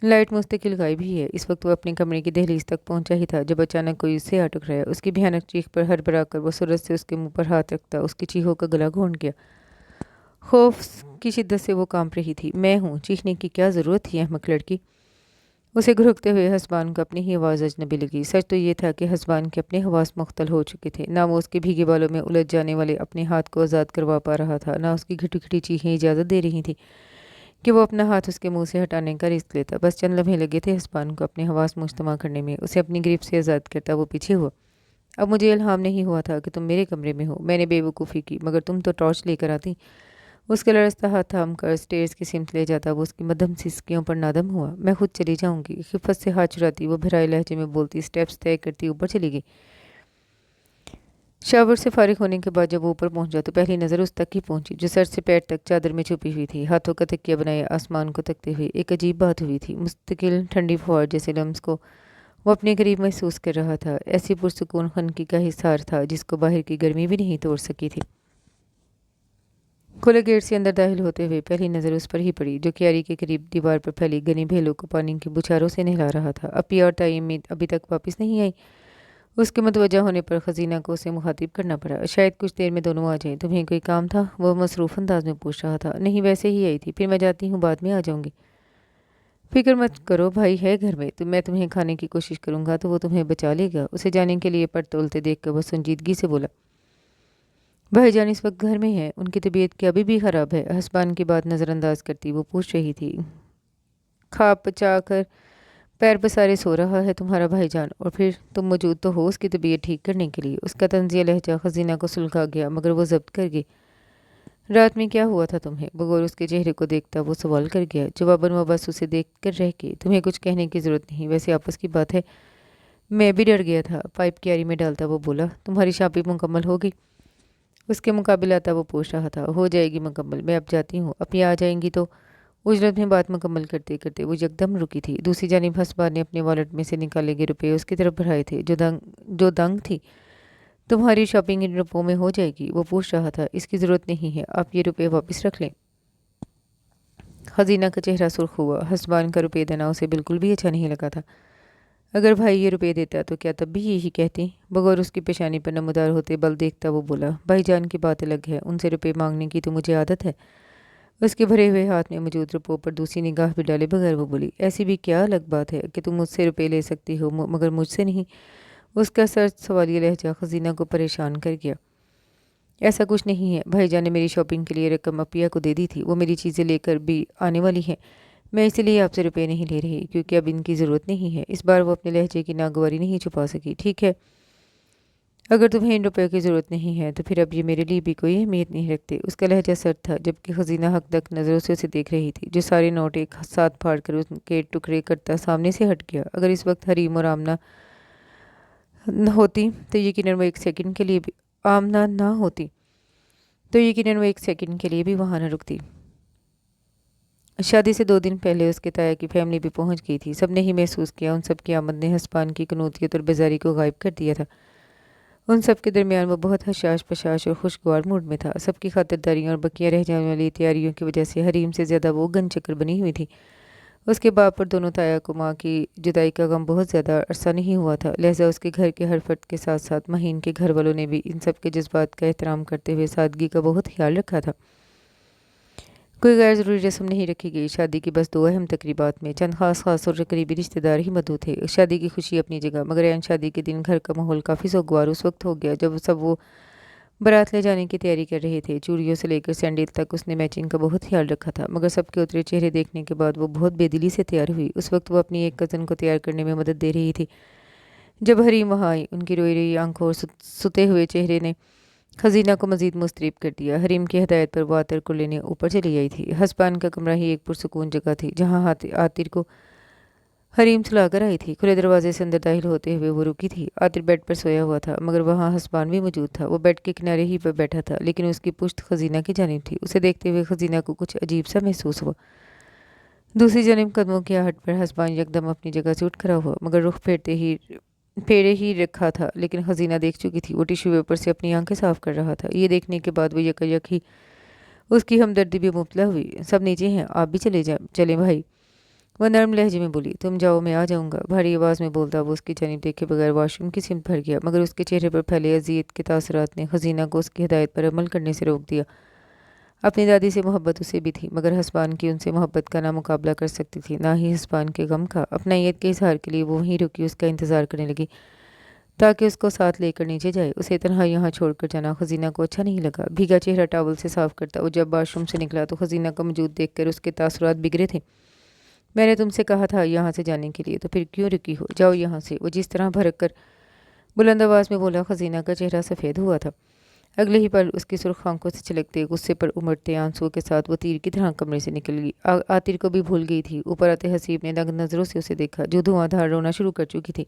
लाइट मुस्तकिल गायब ही है। इस वक्त वो अपने कमरे की दहलीज तक पहुंचा ही था, जब अचानक कोई उससे आ टकराया। उसकी भयानक चीख पर हड़बड़ा कर वो सूरज से उसके मुंह पर हाथ रखता उसकी चीखों का गला घोंट गया। खौफ की शिद्दत से वो कांप रही थी। मैं हूँ, चीखने की क्या ज़रूरत थी अहमक लड़की। उसे घुरकते हुए हसबान को अपनी ही आवाज़ अजनबी लगी। सच तो ये था कि हसबान के अपने हवास मुख्तल हो चुके थे। ना वो उसके भीगे बालों में उलझ जाने वाले अपने हाथ को आज़ाद करवा पा रहा था, ना उसकी घिटी घिटी चीखें इजाज़त दे रही थी कि वो अपना हाथ उसके मुंह से हटाने का रिस्क लेता। बस चंद लम्हे लगे थे हसबान को अपने हवास मुश्तमा करने में। उसे अपनी गिरफ्त से आज़ाद करता वो पीछे हुआ। अब मुझे इल्हाम नहीं हुआ था कि तुम मेरे कमरे में हो। मैंने बेवकूफ़ी की, मगर तुम तो टॉर्च लेकर आती। उसका लड़सता हाथ थाम कर स्टेयर्स की सिमत ले जाता वो उसकी मध्यम सिसकियों पर नादम हुआ। मैं खुद चली जाऊंगी। खिफत से हाथ चुराती वो भराए लहजे में बोलती स्टेप्स तय करती ऊपर चली गई। शावर से फारिग होने के बाद जब वो ऊपर पहुंचा तो पहली नज़र उस तक ही पहुंची, जो सर से पैर तक चादर में छुपी हुई थी। हाथों का तकिया बनाए आसमान को तकते हुए एक अजीब बात हुई थी। मुस्तकिल ठंडी फुहार जैसे लम्स को वो अपने करीब महसूस कर रहा था। ऐसी पुरसुकून खनकी का हिसार था जिसको बाहर की गर्मी भी नहीं तोड़ सकी थी। खुले गेट से अंदर दाखिल होते हुए पहली नज़र उस पर ही पड़ी, जो क्यारी के करीब दीवार पर फैली घनी भेलों को पानी की बुछारों से नहला रहा था। अपिया और ताइम अभी तक वापस नहीं आई। उसके मतवजा होने पर खजीना को उसे मुखातिब करना पड़ा। शायद कुछ देर में दोनों आ जाएं। तुम्हें कोई काम था? वो मसरूफ़ अंदाज में पूछ रहा था। नहीं, वैसे ही आई थी। फिर मैं जाती हूँ, बाद में आ जाऊँगी। फिक्र मत करो, भाई है घर में। मैं तुम्हें खाने की कोशिश करूँगा तो वो तुम्हें बचा लेगा। उसे जाने के लिए पर तोलते देख कर वह संजीदगी से बोला। भाईजान इस वक्त घर में है। उनकी तबीयत क्या अभी भी ख़राब है? हसबान की बात नज़रअंदाज करती वो पूछ रही थी। खा पचा कर पैर पसारे सो रहा है तुम्हारा भाईजान, और फिर तुम मौजूद तो हो उसकी तबीयत ठीक करने के लिए। उसका तंजिया लहजा खजीना को सुलगा गया, मगर वो जब्त कर गई। रात में क्या हुआ था तुम्हें? बगौर उसके चेहरे को देखता वो सवाल कर गया। जवाबन वो बस उसे देख कर रह गई। तुम्हें कुछ कहने की जरूरत नहीं, वैसे आपस की बात है। मैं भी डर गया था, पाइप क्यारी में डालता वो बोला। तुम्हारी शॉपिंग मुकम्मल होगी? उसके मुकाबले आता वो पूछ रहा था। हो जाएगी मुकम्मल, मैं अब जाती हूँ। अब ये आ जाएंगी तो। उजरत में बात मुकम्मल करते करते वो यकदम रुकी थी। दूसरी जानिब हसबान ने अपने वॉलेट में से निकाले गए रुपये उसकी तरफ बढ़ाए थे, जो दंग थी। तुम्हारी शॉपिंग इन रुपयों में हो जाएगी? वो पूछ रहा था। इसकी ज़रूरत नहीं है, आप ये रुपये वापस रख लें। खजीना का चेहरा सुर्ख हुआ। हसबान का रुपये देना उसे बिल्कुल भी अच्छा नहीं लगा था। अगर भाई ये रुपये देता तो क्या तब भी यही कहती? बगौर उसकी पेशानी पर नमदार होते बल देखता वो बोला। भाईजान की बात अलग है, उनसे रुपये मांगने की तो मुझे आदत है। उसके भरे हुए हाथ में मौजूद रुपयों पर दूसरी निगाह भी डाले बगैर वो बोली। ऐसी भी क्या अलग बात है कि तुम मुझसे रुपये ले सकती हो, मगर मुझसे नहीं? उसका सर सवालिया लहजा खजीना को परेशान कर गया। ऐसा कुछ नहीं है, भाईजान ने मेरी शॉपिंग के लिए रकम अपिया को दे दी थी, वो मेरी चीज़ें लेकर भी आने वाली हैं। मैं इसलिए आपसे रुपये नहीं ले रही, क्योंकि अब इनकी ज़रूरत नहीं है। इस बार वो अपने लहजे की नागवारी नहीं छुपा सकी। ठीक है, अगर तुम्हें इन रुपयों की ज़रूरत नहीं है तो फिर अब ये मेरे लिए भी कोई अहमियत नहीं रखते। उसका लहजा सर्द था, जबकि खजीना हकदक नज़रों से उसे देख रही थी। जो सारे नोट एक साथ फाड़ कर उनके टुकड़े करता सामने से हट गया। अगर इस वक्त हरीम और आमना न होती तो यकीनन वो एक सेकंड के लिए भी आमना ना होती तो यकीनन वो एक सेकंड के लिए भी वहाँ न रुकती। शादी से 2 दिन पहले उसके ताया की फैमिली भी पहुंच गई थी। सबने ही महसूस किया उन सब की आमद ने हसपान की कनूतियत और बेजारी को गायब कर दिया था। उन सब के दरमियान वो बहुत हशाश पशाश और खुशगवार मूड में था। सबकी खातिरदारियों और बकिया रह जाने वाली तैयारियों की वजह से हरीम से ज़्यादा वो गन चक्कर बनी हुई थी। उसके बाप और दोनों ताया को माँ की जुदाई का गम बहुत ज़्यादा अरसा नहीं हुआ था, लिहाजा उसके घर के हर फर्द के साथ साथ महीन के घर वालों ने भी इन सब के जज्बात का एहतराम करते हुए सादगी का बहुत ख्याल रखा था। कोई गैर ज़रूरी रस्म नहीं रखी गई। शादी की बस 2 अहम तकरीबात में चंद खास और करीबी रिश्तेदार ही मौजूद थे। शादी की खुशी अपनी जगह, मगर ऐन शादी के दिन घर का माहौल काफ़ी सोगवार उस वक्त हो गया जब सब वो बारात ले जाने की तैयारी कर रहे थे। चूड़ियों से लेकर सैंडल तक उसने मैचिंग का बहुत ख्याल रखा था, मगर सबके उतरे चेहरे देखने के बाद वो बहुत बेदिली से तैयार हुई। उस वक्त वो अपनी एक कज़न को तैयार करने में मदद दे रही थी। जब हरीम वहाँ आई, उनकी रोई रही आंखों और सुते हुए चेहरे ने खजीना को मजीद मुस्तरब कर दिया। हरीम की हदायत पर वो आतिर को लेने ऊपर चली आई थी। हसपान का कमरा ही एक पुरसकून जगह थी, जहाँ आतिर को हरीम सुलाकर आई थी। खुले दरवाजे से अंदर दाखिल होते हुए वो रुकी थी। आतिर बेड पर सोया हुआ था, मगर वहाँ हसपान भी मौजूद था। वो बेड के किनारे ही पर बैठा था, लेकिन उसकी पुश्त खजीना की जानिब थी। उसे देखते हुए खजीना को कुछ अजीब सा महसूस हुआ। दूसरी जानिब कदमों की आहट पर हसपान यकदम अपनी जगह से उठ खड़ा हुआ, मगर रुख फेरे ही रखा था। लेकिन खजीना देख चुकी थी। वो टिश्यू पेपर से अपनी आंखें साफ कर रहा था। ये देखने के बाद वो यकायक ही उसकी हमदर्दी भी मुबतला हुई। सब नीचे हैं, आप भी चले भाई, वह नरम लहजे में बोली। तुम जाओ, मैं आ जाऊंगा। भारी आवाज़ में बोलता वो उसकी जानिब देखे बगैर वॉशरूम की सिमत भर गया, मगर उसके चेहरे पर फैले अजियत के तासरात ने खजीना को उसकी हिदायत पर अमल करने से रोक दिया। अपनी दादी से मोहब्बत उसे भी थी, मगर हसपान की उनसे मोहब्बत का ना मुकाबला कर सकती थी, ना ही हसपान के गम का। अपनायत के इजहार के लिए वो वहीं रुकी उसका इंतज़ार करने लगी, ताकि उसको साथ लेकर नीचे जाए। उसे तनहा यहाँ छोड़कर जाना खजीना को अच्छा नहीं लगा। भीगा चेहरा टॉवल से साफ करता वो जब वॉशरूम से निकला तो खजीना को मौजूद देखकर उसके तासुरात बिगड़े थे। मैंने तुमसे कहा था यहाँ से जाने के लिए, तो फिर क्यों रुकी हो? जाओ यहाँ से। वो जिस तरह भड़क कर बुलंद आवाज़ में बोला, खजीना का चेहरा सफ़ेद हुआ था। अगले ही पल उसकी सुर्ख आंखों से छलकते गुस्से पर उमड़ते आंसुओं के साथ वो तीर की तरह कमरे से निकल गई। आतिर को भी भूल गई थी। ऊपर आते हसीब ने दंग नज़रों से उसे देखा, जो धुआंधार रोना शुरू कर चुकी थी।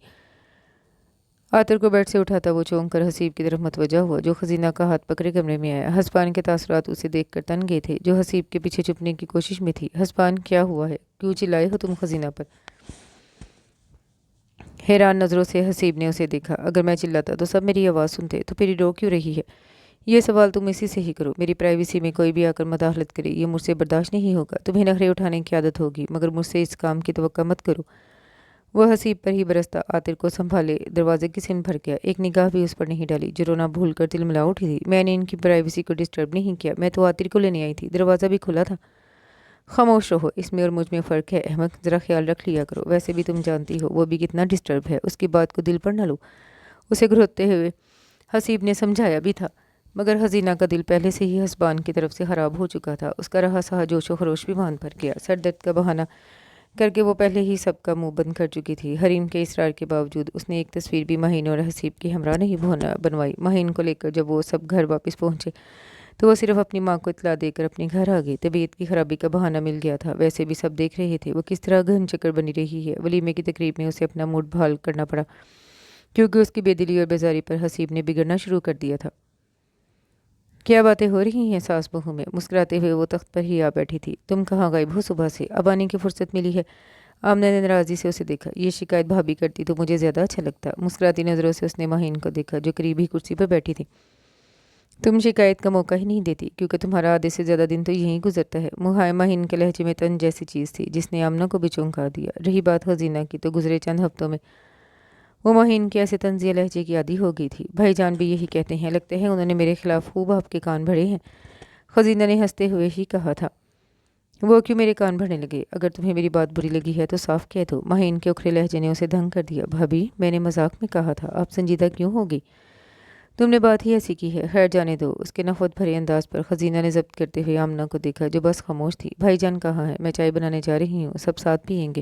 आतिर को बेड से उठाता वो चौंक कर हसीब की तरफ मतवजा हुआ, जो खजीना का हाथ पकड़े कमरे में आया। हसपान के तासरात उसे देख कर तन गए थे, जो हसीब के पीछे छुपने की कोशिश में थी। हसपान, क्या हुआ है? क्यों चिल्लाए हो तुम खजीना पर? हैरान नज़रों से हसीब ने उसे देखा। अगर मैं चिल्लाता तो सब मेरी आवाज़ सुनते, तो फिर रो क्यों रही है? ये सवाल तुम इसी से ही करो। मेरी प्राइवेसी में कोई भी आकर मदाखलत करे, ये मुझसे बर्दाश्त नहीं होगा। तुम्हें नखरे उठाने की आदत होगी, मगर मुझसे इस काम की तवक्का मत करो। वह हसीब पर ही बरसता आतिर को संभाले दरवाजे की सिम भर गया। एक निगाह भी उस पर नहीं डाली, जो रोना भूल कर तिलमिला उठी थी। मैंने इनकी प्राइवेसी को डिस्टर्ब नहीं किया, मैं तो आतिर को लेने आई थी, दरवाज़ा भी खुला था। खामोश रहो, इसमें और मुझ में फ़र्क है अहमद, ज़रा ख्याल रख लिया करो। वैसे भी तुम जानती हो वो भी कितना डिस्टर्ब है, उसकी बात को दिल पर न लो। उसे घुरते हुए हसीब ने समझाया भी था, मगर हसीना का दिल पहले से ही हसबान की तरफ से ख़राब हो चुका था। उसका रहा सहा जोशो खरोश भी बांध भर गया। सर दर्द का बहाना کر کے وہ پہلے ہی سب کا منہ بند کر چکی تھی۔ حریم کے اصرار کے باوجود اس نے ایک تصویر بھی مہین اور حسیب کی ہمراہ نہیں بنوائی۔ مہین کو لے کر جب وہ سب گھر واپس پہنچے تو وہ صرف اپنی ماں کو اطلاع دے کر اپنے گھر آ گئی۔ طبیعت کی خرابی کا بہانہ مل گیا تھا۔ ویسے بھی سب دیکھ رہے تھے وہ کس طرح گھن چکر بنی رہی ہے۔ ولیمے کی تقریب میں اسے اپنا موڈ بحال کرنا پڑا کیونکہ اس کی بے دلی اور بیزاری پر حسیب نے بگڑنا شروع کر دیا تھا۔ کیا باتیں ہو رہی ہیں ساس بہو میں؟ مسکراتے ہوئے وہ تخت پر ہی آ بیٹھی تھی۔ تم کہاں غائب ہو صبح سے؟ اب آنے کی فرصت ملی ہے؟ آمنہ نے ناراضی سے اسے دیکھا۔ یہ شکایت بھابھی کرتی تو مجھے زیادہ اچھا لگتا۔ مسکراتی نظروں سے اس نے مہین کو دیکھا جو قریب ہی کرسی پر بیٹھی تھی۔ تم شکایت کا موقع ہی نہیں دیتی کیونکہ تمہارا آدھے سے زیادہ دن تو یہیں گزرتا ہے۔ مہین کے لہجے میں تن جیسی چیز تھی جس نے آمنہ کو بھی چونکا دیا۔ رہی بات حسینہ کی تو گزرے چند ہفتوں میں وہ مہین کے ایسے طنزیہ لہجے کی عادی ہو گئی تھی۔ بھائی جان بھی یہی کہتے ہیں، لگتا ہے انہوں نے میرے خلاف خوب آپ کے کان بھرے ہیں۔ حسینہ نے ہنستے ہوئے ہی کہا تھا۔ وہ کیوں میرے کان بھرنے لگے؟ اگر تمہیں میری بات بری لگی ہے تو صاف کہہ دو۔ مہین کے اکھڑے لہجے نے اسے دھنگ کر دیا۔ بھابھی میں نے مذاق میں کہا تھا، آپ سنجیدہ کیوں ہوگی؟ تم نے بات ہی ایسی کی ہے، خیر جانے دو۔ اس کے نفرت بھرے انداز پر حسینہ نے ضبط کرتے ہوئے آمنہ کو دیکھا جو بس خاموش تھی۔ بھائی جان کہاں ہے؟ میں چائے بنانے جا رہی ہوں، سب ساتھ پیئیں گے۔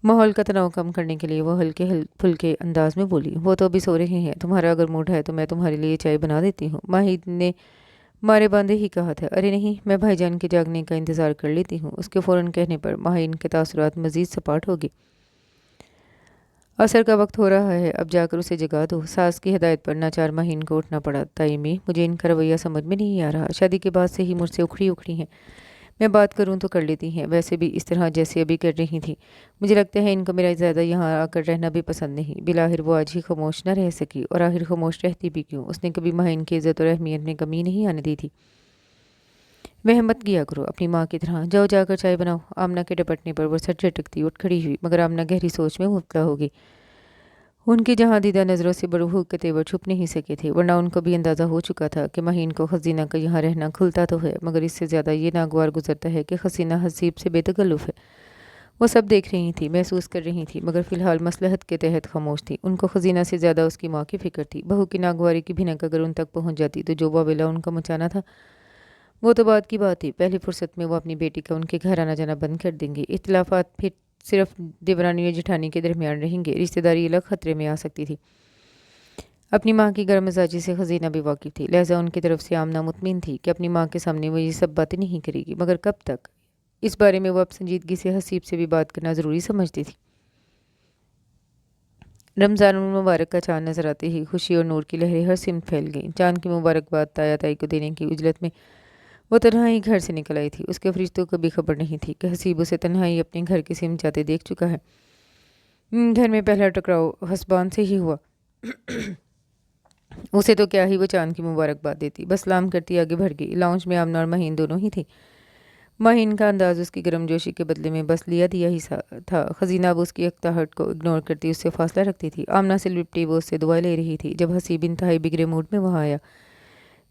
ماحول کا تناؤ کم کرنے کے لیے وہ ہلکے پھلکے انداز میں بولی۔ وہ تو ابھی سو رہے ہیں، تمہارا اگر موڈ ہے تو میں تمہارے لیے چائے بنا دیتی ہوں۔ مہین نے مارے باندھے ہی کہا تھا۔ ارے نہیں، میں بھائی جان کے جاگنے کا انتظار کر لیتی ہوں۔ اس کے فوراً کہنے پر مہین کے تاثرات مزید سپاٹ ہو گئے۔ عصر کا وقت ہو رہا ہے، اب جا کر اسے جگا دو۔ ساس کی ہدایت پر ناچار مہین کو اٹھنا پڑا۔ تائیمی، مجھے ان کا رویہ سمجھ میں نہیں آ رہا۔ شادی کے بعد سے ہی مجھ سے اکھڑی ہیں۔ میں بات کروں تو کر لیتی ہیں، ویسے بھی اس طرح جیسے ابھی کر رہی تھی۔ مجھے لگتا ہے ان کو میرا زیادہ یہاں آ کر رہنا بھی پسند نہیں۔ بالآخر وہ آج ہی خاموش نہ رہ سکی، اور آخر خاموش رہتی بھی کیوں؟ اس نے کبھی مہین کی عزت اور اہمیت میں کمی نہیں آنے دی تھی۔ وہ مت کیا کرو اپنی ماں کی طرح۔ جاؤ جا کر چائے بناؤ۔ آمنہ کے ڈپٹنے پر وہ سٹ جھٹکتی اٹھ کھڑی ہوئی، مگر آمنہ گہری سوچ میں مبتلا ہو گئی۔ ان کی جہاں دیدہ نظروں سے بروح کے تیور چھپ نہیں سکے تھے، ورنہ ان کو بھی اندازہ ہو چکا تھا کہ مہین کو حسینہ کا یہاں رہنا کھلتا تو ہے، مگر اس سے زیادہ یہ ناگوار گزرتا ہے کہ حسینہ حسیب سے بے تکلف ہے۔ وہ سب دیکھ رہی تھی، محسوس کر رہی تھی، مگر فی الحال مصلحت کے تحت خاموش تھی۔ ان کو حسینہ سے زیادہ اس کی ماں کی فکر تھی۔ بہو کی ناگواری کی بھنک اگر ان تک پہنچ جاتی تو جو واویلا ان کا مچانا تھا وہ تو بات کی بات تھی۔ پہلی فرصت میں وہ اپنی بیٹی کا ان کے گھر آنا جانا بند کر دیں گے۔ اختلافات پھر صرف دیورانی اور جٹھانی کے درمیان رہیں گے، رشتہ داری الگ خطرے میں آ سکتی تھی۔ اپنی ماں کی گرم مزاجی سے حسینہ بھی واقف تھی، لہذا ان کی طرف سے آمنہ مطمئن تھی کہ اپنی ماں کے سامنے وہ یہ سب باتیں نہیں کرے گی، مگر کب تک؟ اس بارے میں وہ اب سنجیدگی سے حسیب سے بھی بات کرنا ضروری سمجھتی تھی۔ رمضان المبارک کا چاند نظر آتے ہی خوشی اور نور کی لہریں ہر سمت پھیل گئیں۔ چاند کی مبارکباد تایا تائی کو دینے کی عجلت میں وہ تنہائی گھر سے نکل آئی تھی۔ اس کے فرشتوں کو بھی خبر نہیں تھی کہ حسیب اسے تنہائی اپنے گھر کی سمت جاتے دیکھ چکا ہے۔ گھر میں پہلا ٹکراؤ حسبان سے ہی ہوا۔ اسے تو کیا ہی وہ چاند کی مبارکباد دیتی، بس سلام کرتی آگے بڑھ گئی۔ لاؤنج میں آمنہ اور مہین دونوں ہی تھے۔ مہین کا انداز اس کی گرم جوشی کے بدلے میں بس لیا دیا ہی تھا۔ حسینہ اب اس کی اکتاہٹ کو اگنور کرتی اس سے فاصلہ رکھتی تھی۔ آمنہ سے لپٹی وہ اس سے دعائیں لے رہی تھی جب حسیب انتہائی بگڑے موڈ میں وہاں آیا۔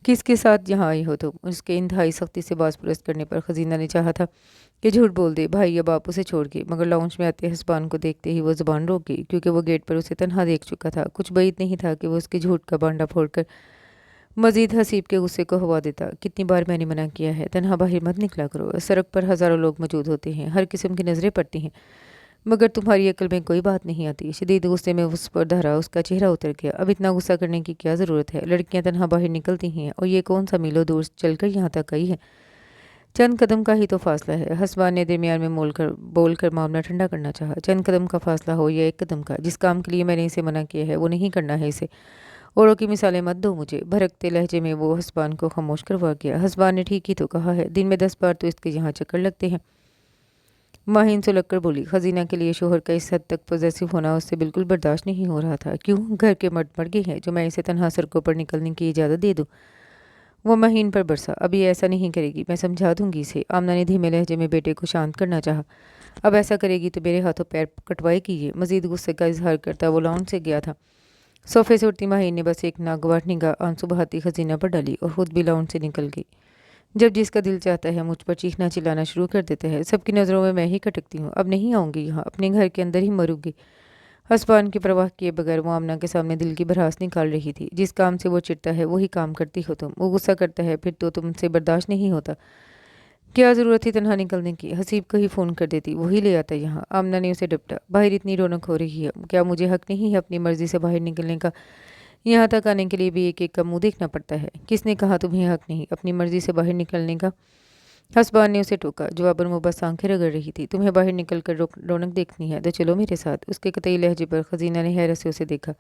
کس کے ساتھ یہاں آئی ہو تم؟ اس کے انتہائی سختی سے باز پرست کرنے پر حسینہ نے چاہا تھا کہ جھوٹ بول دے، بھائی اب آپ اسے چھوڑ گئے، مگر لاؤنج میں آتے حسبان کو دیکھتے ہی وہ زبان روک گئی، کیونکہ وہ گیٹ پر اسے تنہا دیکھ چکا تھا۔ کچھ بعید نہیں تھا کہ وہ اس کے جھوٹ کا بانڈا پھوڑ کر مزید حسیب کے غصے کو ہوا دیتا۔ کتنی بار میں نے منع کیا ہے، تنہا باہر مت نکلا کرو، سڑک پر ہزاروں لوگ موجود ہوتے ہیں، ہر قسم کی نظریں پڑتی ہیں، مگر تمہاری عقل میں کوئی بات نہیں آتی۔ شدید غصے میں اس پر دھرا اس کا چہرہ اتر گیا۔ اب اتنا غصہ کرنے کی کیا ضرورت ہے؟ لڑکیاں تنہا باہر نکلتی ہیں، اور یہ کون سا میلوں دور چل کر یہاں تک آئی ہے؟ چند قدم کا ہی تو فاصلہ ہے۔ حسبان نے درمیان میں بول کر معاملہ ٹھنڈا کرنا چاہا۔ چند قدم کا فاصلہ ہو یا ایک قدم کا، جس کام کے لیے میں نے اسے منع کیا ہے وہ نہیں کرنا ہے اسے۔ اوروں کی مثالیں مت دو مجھے۔ بھڑکتے لہجے میں وہ حسبان کو خاموش کروا گیا۔ حسبان نے ٹھیک ہی تو کہا ہے، دن میں 10 بار تو اس کے یہاں چکر لگتے ہیں۔ مہین سلگ کر بولی۔ حسینہ کے لیے شوہر کا اس حد تک پوزیسو ہونا اس سے بالکل برداشت نہیں ہو رہا تھا۔ کیوں؟ گھر کے مرد مر گئے ہیں جو میں اسے تنہا سڑکوں پر نکلنے کی اجازت دے دوں؟ وہ مہین پر برسا۔ اب یہ ایسا نہیں کرے گی، میں سمجھا دوں گی اسے۔ آمنہ نے دھیمے لہجے میں بیٹے کو شانت کرنا چاہا۔ اب ایسا کرے گی تو میرے ہاتھوں پیر کٹوائے گی۔ مزید غصے کا اظہار کرتا وہ لاؤنج سے گیا تھا۔ صوفے سے اٹھتی مہین نے بس ایک ناگوار نگاہ آنسو بہاتی حسینہ پر ڈالی اور خود بھی لاؤنج سے نکل گئی۔ جب جس کا دل چاہتا ہے مجھ پر چیخنا چلانا شروع کر دیتا ہے، سب کی نظروں میں ہی کٹکتی ہوں۔ اب نہیں آؤں گی یہاں، اپنے گھر کے اندر ہی مروں گی۔ حسبان کی پرواہ کیے بغیر وہ آمنہ کے سامنے دل کی بھڑاس نکال رہی تھی۔ جس کام سے وہ چڑھتا ہے وہی کام کرتی ہو تم۔ وہ غصہ کرتا ہے پھر تو تم سے برداشت نہیں ہوتا क्या ज़रूरत थी तन्हा निकलने की? हसीब को ही फ़ोन कर देती, वही ले आता यहाँ। आमना ने उसे डपटा। बाहर इतनी रौनक हो रही है, क्या मुझे हक नहीं है अपनी मर्ज़ी से बाहर निकलने का? यहाँ तक आने के लिए भी एक एक का मुंह देखना पड़ता है। किसने कहा तुम्हें हक नहीं अपनी मर्ज़ी से बाहर निकलने का? हसबान ने उसे टोका। जवाबन वो बस आंखें रगड़ रही थी। तुम्हें बाहर निकल कर रौनक देखनी है तो चलो मेरे साथ। उसके कतई लहजे पर खजीना ने हैरत से उसे देखा।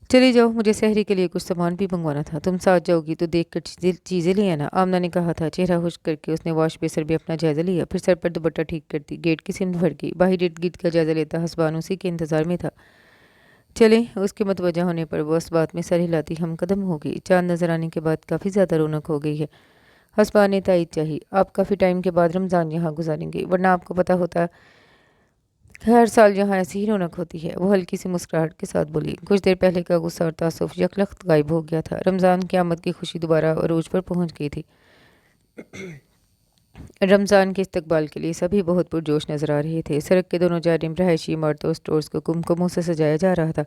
चली जाओ, मुझे सहरी के लिए कुछ सामान भी मंगवाना था। तुम साथ जाओगी तो देख कर चीज़ें ले आना, आमना ने कहा था। चेहरा खुश्क करके उसने वॉश बेसर में अपना जायज़ा लिया, फिर सर पर दुपट्टा ठीक करती गेट की सिमत भर गई। बाहर इर्द गिर्द का जायज़ा लेता हसबान उसी के इंतज़ार में था। चले, उसके मतवजह होने पर वो उस बात में सर हिलाती हम कदम हो गई। चांद नजर आने के बाद काफ़ी ज़्यादा रौनक हो गई है। हसबान ने तायद चाही। आप काफ़ी टाइम के बाद रमज़ान यहाँ गुजारेंगे, वरना आपको पता होता हर साल यहाँ ऐसी ही रौनक होती है। वो हल्की सी मुस्कुराहट के साथ बोली। कुछ देर पहले का गुस्सा और तासुफ यकलख्त गायब हो गया था। रमज़ान की आमद की खुशी दोबारा अरूज पर पहुँच गई थी। रमज़ान के इस्तकबाल के लिए सभी बहुत पुरजोश नजर आ रहे थे। सड़क के दोनों जानिब रहायशी इमारतों स्टोर्स को कुमकुमों से सजाया जा रहा था।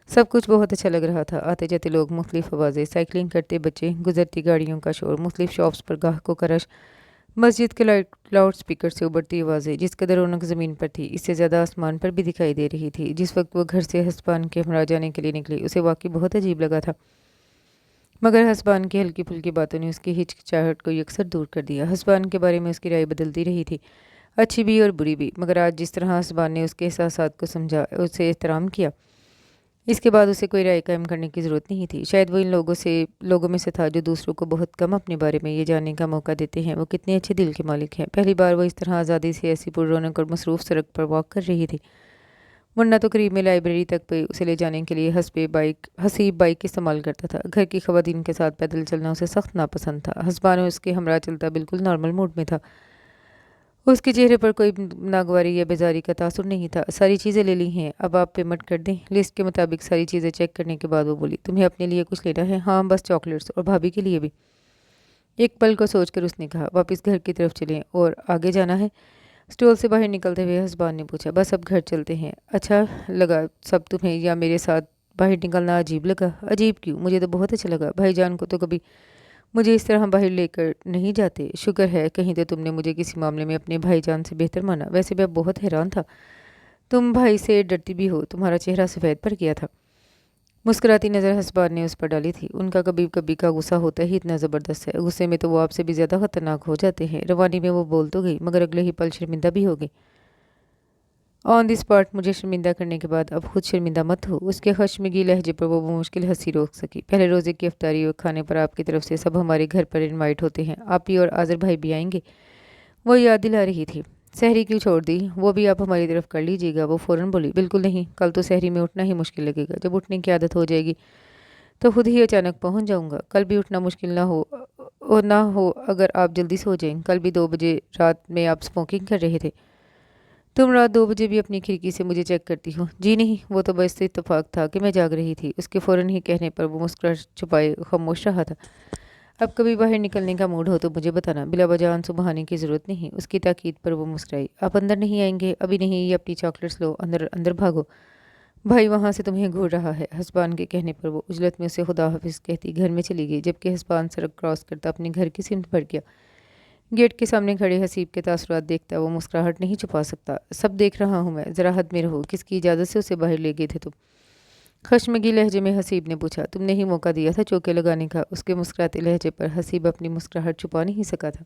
सब कुछ बहुत अच्छा लग रहा था। आते जाते लोग, मुख्तलिफ आवाज़ें, साइकिलिंग करते बच्चे, गुजरती गाड़ियों का शोर, मुख्तलिफ शॉप्स पर ग्राहकों का रश, मस्जिद के लाउड स्पीकर से उबरती आवाज़ें। जिस कदर रौनक ज़मीन पर थी, इससे ज़्यादा आसमान पर भी दिखाई दे रही थी। जिस वक्त वो घर से हसबान के हमरा जाने के लिए निकली, उसे वाकई बहुत अजीब लगा था। मगर हसबान की हल्की फुल्की बातों ने उसकी हिचकिचाहट को यकसर दूर कर दिया। हसबान के बारे में उसकी राय बदलती रही थी, अच्छी भी और बुरी भी। मगर आज जिस तरह हसबान ने उसके एहसासात को समझा, उसे एहतराम किया, इसके बाद उसे कोई राय कायम करने की ज़रूरत नहीं थी। शायद वो इन लोगों में से था जो दूसरों को बहुत कम अपने बारे में ये जानने का मौका देते हैं वो कितने अच्छे दिल के मालिक हैं। पहली बार वो इस तरह आज़ादी से ऐसी पुररौनक और मसरूफ़ सड़क पर वॉक कर रही थी। वरना तो करीब में लाइब्रेरी तक पे उसे ले जाने के लिए हसीब बाइक इस्तेमाल करता था। घर की ख़वातीन के साथ पैदल चलना उसे सख्त नापसंद था। हसबान उसके हमरा चलता बिल्कुल नॉर्मल मूड में था। उसके चेहरे पर कोई नागवारी या बेजारी का तासुर नहीं था। सारी चीज़ें ले ली हैं, अब आप पेमेंट कर दें। लिस्ट के मुताबिक सारी चीज़ें चेक करने के बाद वो बोली। तुम्हें अपने लिए कुछ लेना है? हाँ, बस चॉकलेट्स, और भाभी के लिए भी। एक पल को सोचकर उसने कहा। वापस घर की तरफ चलें। और आगे जाना है? स्टॉल से बाहर निकलते हुए हसबान ने पूछा। बस अब घर चलते हैं। अच्छा लगा सब तुम्हें, या मेरे साथ बाहर निकलना अजीब लगा? अजीब क्यों, मुझे तो बहुत अच्छा लगा। भाईजान को तो कभी मुझे इस तरह बाहर लेकर नहीं जाते। शुक्र है कहीं तो तुमने मुझे किसी मामले में अपने भाईजान से बेहतर माना। वैसे मैं बहुत हैरान था, तुम भाई से डरती भी हो। तुम्हारा चेहरा सफ़ेद पड़ गया था। मुस्कुराती नज़र हसबान ने उस पर डाली थी। उनका कभी कभी का गुस्सा होता ही इतना ज़बरदस्त है, गुस्से में तो वो आपसे भी ज़्यादा ख़तरनाक हो जाते हैं। रवानी में वो बोल तो गई, मगर अगले ही पल शर्मिंदा भी हो गई। ऑन द स्पॉट मुझे शर्मिंदा करने के बाद अब खुद शर्मिंदा मत हो। उसके खशमगी लहजे पर वो मुश्किल हंसी रोक सकी। पहले रोज़े की इफ्तारी और खाने पर आपकी तरफ से सब हमारे घर पर इनवाइट होते हैं। आप भी और आज़र भाई भी आएंगे, वो याद दिला रही थी। सहरी क्यों छोड़ दी? वो भी आप हमारी तरफ कर लीजिएगा। वो फ़ौरन बोली। बिल्कुल नहीं, कल तो सहरी में उठना ही मुश्किल लगेगा। जब उठने की आदत हो जाएगी तो खुद ही अचानक पहुंच जाऊंगा। कल भी उठना मुश्किल ना हो अगर आप जल्दी सो जाएं। कल भी 2 बजे रात में आप स्मोकिंग कर रहे थे। तुम रात 2 बजे भी अपनी खिड़की से मुझे चेक करती हो? जी नहीं, वो तो बस इत्तेफाक था कि मैं जाग रही थी। उसके फ़ौरन ही कहने पर वो मुस्कुराहट छुपाए खामोश रहा था। अब कभी बाहर निकलने का मूड हो तो मुझे बताना, बिला वजह आंसू बहाने की ज़रूरत नहीं। उसकी ताकीद पर वो मुस्कुराई। आप अंदर नहीं आएंगे? अभी नहीं, ये अपनी चॉकलेट्स लो, अंदर अंदर भागो, भाई वहाँ से तुम्हें घूर रहा है। हसबान के कहने पर वो उजलत में उसे खुदा हाफिज़ कहती घर में चली गई, जबकि हसबान सड़क क्रॉस करता अपने घर की सिमत भर गया। गेट के सामने खड़े हसीब के तासुरात देखता वो मुस्कुराहट नहीं छुपा सकता। सब देख रहा हूँ मैं, ज़रा हद में रहो। किसकी इजाज़त से उसे बाहर ले गए थे तुम? खशमगी लहजे में हसीब ने पूछा। तुमने ही मौका दिया था चौके लगाने का। उसके मुस्कुराते लहजे पर हसीब अपनी मुस्कुराहट छुपा नहीं सका था।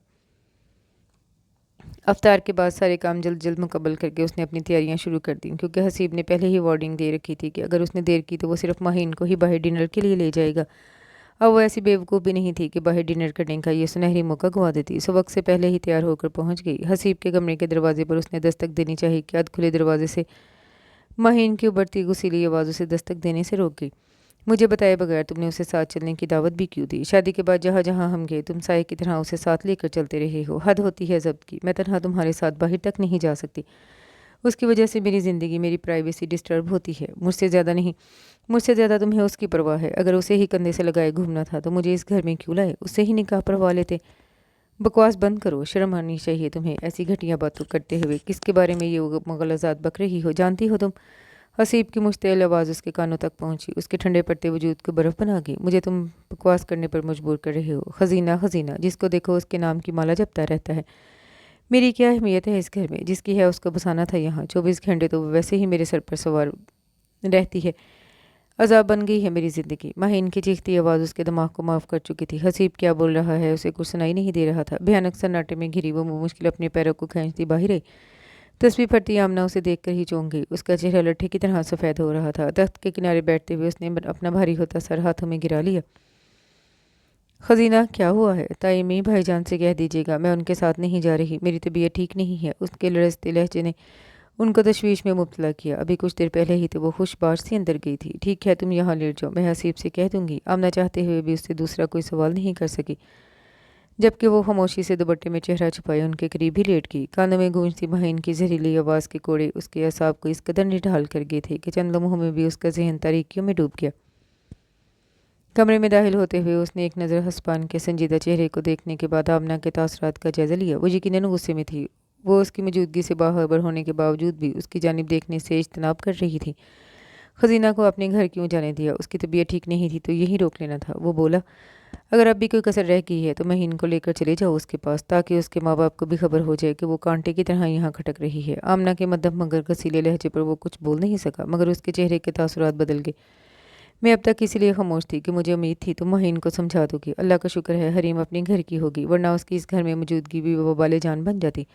अफ्तार के बाद सारे काम जल्द जल्द मुकम्मल करके उसने अपनी तैयारियां शुरू कर दी, क्योंकि हसीब ने पहले ही वार्निंग दे रखी थी कि अगर उसने देर की तो वो सिर्फ माहीन को ही बाहर डिनर के लिए ले जाएगा। अब वो ऐसी बेवकूफ़ भी नहीं थी कि बाहर डिनर करने का ये सुनहरी मौका गंवा देती। सो वक्त से पहले ही तैयार होकर पहुंच गई। हसीब के कमरे के दरवाजे पर उसने दस्तक देनी चाहिए कि अध खुले दरवाजे से माहीन की उबरती गुसीली आवाज़ उसे दस्तक देने से रोक गई। मुझे बताए बगैर तुमने उसे साथ चलने की दावत भी क्यों दी? शादी के बाद जहाँ जहाँ हम गए तुम साए की तरह उसे साथ लेकर चलते रहे हो। हद होती है ज़ब्त की। मैं तन्हा तुम्हारे साथ बाहर तक नहीं जा सकती। उसकी वजह से मेरी ज़िंदगी, मेरी प्राइवेसी डिस्टर्ब होती है। मुझसे ज़्यादा नहीं, मुझसे ज़्यादा तुम्हें उसकी परवाह है। अगर उसे ही कंधे से लगाए घूमना था तो मुझे इस घर में क्यों लाए? उससे ही निकाह पढ़वा लेते। बकवास बंद करो, शर्म आनी चाहिए तुम्हें ऐसी घटिया बातों करते हुए। किसके बारे में ये मुगलजात बक रही हो? जानती हो तुम? हसीब की मुश्तिल आवाज़ उसके कानों तक पहुंची, उसके ठंडे पड़ते वजूद को बर्फ़ बना गई। मुझे तुम बकवास करने पर मजबूर कर रहे हो। खजीना खजीना, जिसको देखो उसके नाम की माला जपता रहता है। मेरी क्या अहमियत है इस घर में? जिसकी है उसको बसाना था यहाँ। 24 घंटे तो वो वैसे ही मेरे सर पर सवार रहती है। अज़ाब बन गई है मेरी ज़िंदगी। माहिन की चीखती आवाज़ उसके दिमाग को माफ़ कर चुकी थी। हसीब क्या बोल रहा है उसे कुछ सुनाई नहीं दे रहा था। भयानक सन्नाटे में घिरी वो मुश्किल अपने पैरों को खींचती बाहर आई। तस्वीर फटती आमना उसे देखकर ही चौंक गई। उसका चेहरा लट्ठे की तरह सफ़ेद हो रहा था। तख्त के किनारे बैठते हुए उसने अपना भारी होता सर हाथों में गिरा लिया। खजीना, क्या हुआ है? ताइमी भाईजान से कह दीजिएगा मैं उनके साथ नहीं जा रही। मेरी तबीयत ठीक नहीं है। उसके लड़जते लहजे ने उनको तशवीश में मुब्तला किया। अभी कुछ देर पहले ही तो वो खुशबाश सी अंदर गई थी। ठीक है, तुम यहाँ लेट जाओ, मैं हसीब से कह दूंगी। आमना चाहते हुए भी उससे दूसरा कोई सवाल नहीं कर सकी, जबकि वो खामोशी से दुपट्टे में चेहरा छुपाए उनके करीब ही लेट गई। कानों में गूंजती माहिन की जहरीली आवाज़ के कोड़े उसके असाब को इस कदर निढाल कर गए थे कि चंद लम्हों में भी उसका जहन तारीकियों में डूब गया। कमरे में दाखिल होते हुए उसने एक नज़र हसपान के संजीदा चेहरे को देखने के बाद आमना के तासरात का जायज़ा लिया। वो यकीनन गुस्से में थी। वो उसकी मौजूदगी से बाखबर होने के बावजूद भी उसकी जानिब देखने से इज्तनाब कर रही थी। खजीना को अपने घर क्यों जाने दिया? उसकी तबीयत ठीक नहीं थी तो यही रोक लेना था। वो बोला, अगर अब भी कोई कसर रह गई है तो महीन को लेकर चले जाओ उसके पास, ताकि उसके माँ बाप को भी खबर हो जाए कि वो कांटे की तरह यहाँ खटक रही है। आमना के मध्यम मगर घसीले लहजे पर वो कुछ बोल नहीं सका, मगर उसके चेहरे के तासुरात बदल गए। मैं अब तक इसीलिए खामोश थी कि मुझे उम्मीद थी तुम महीन को समझा दोगी। अल्लाह का शुक्र है हरीम अपने घर की होगी, वरना उसकी इस घर में मौजूदगी भी वबाले जान बन जाती।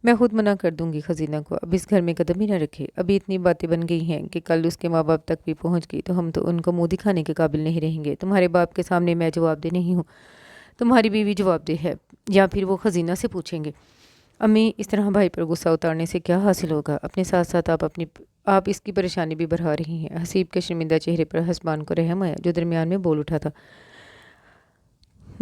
मैं खुद मना कर दूंगी खजीना को अब इस घर में कदम ही न रखे। अभी इतनी बातें बन गई हैं कि कल उसके माँ बाप तक भी पहुंच गई तो हम तो उनको मुंह दिखाने के काबिल नहीं रहेंगे। तुम्हारे बाप के सामने मैं जवाबदेह नहीं हूँ, तुम्हारी बीवी जवाबदेह है, या फिर वो खजीना से पूछेंगे। अम्मी, इस तरह भाई पर गुस्सा उतारने से क्या हासिल होगा? अपने साथ साथ आप इसकी परेशानी भी बढ़ा रही हैं। हसीब के शर्मिंदा चेहरे पर हसबान को रहम आया, जो दरमियान में बोल उठा था,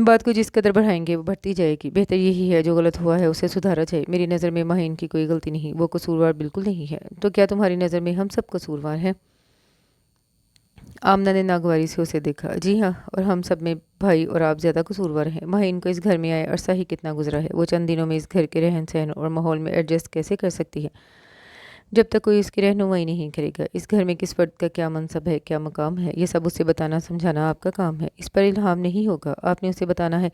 बात को जिस कदर बढ़ाएंगे वो बढ़ती जाएगी। बेहतर यही है जो गलत हुआ है उसे सुधारा जाए। मेरी नज़र में माहिन की कोई गलती नहीं, वो कसूरवार बिल्कुल नहीं है। तो क्या तुम्हारी नज़र में हम सब कसूरवार हैं? आमना ने नागवारी से उसे देखा। जी हाँ, और हम सब में भाई और आप ज़्यादा कसूरवार हैं। माहिन को इस घर में आए अरसा ही कितना गुजरा है। वो चंद दिनों में इस घर के रहन सहन और माहौल में एडजस्ट कैसे कर सकती है, जब तक कोई उसकी रहनुमाई नहीं करेगा? इस घर में किस फर्द का क्या मनसब है, क्या मकाम है, ये सब उसे बताना समझाना आपका काम है। इस पर इल्हाम नहीं होगा। आपने उसे बताना है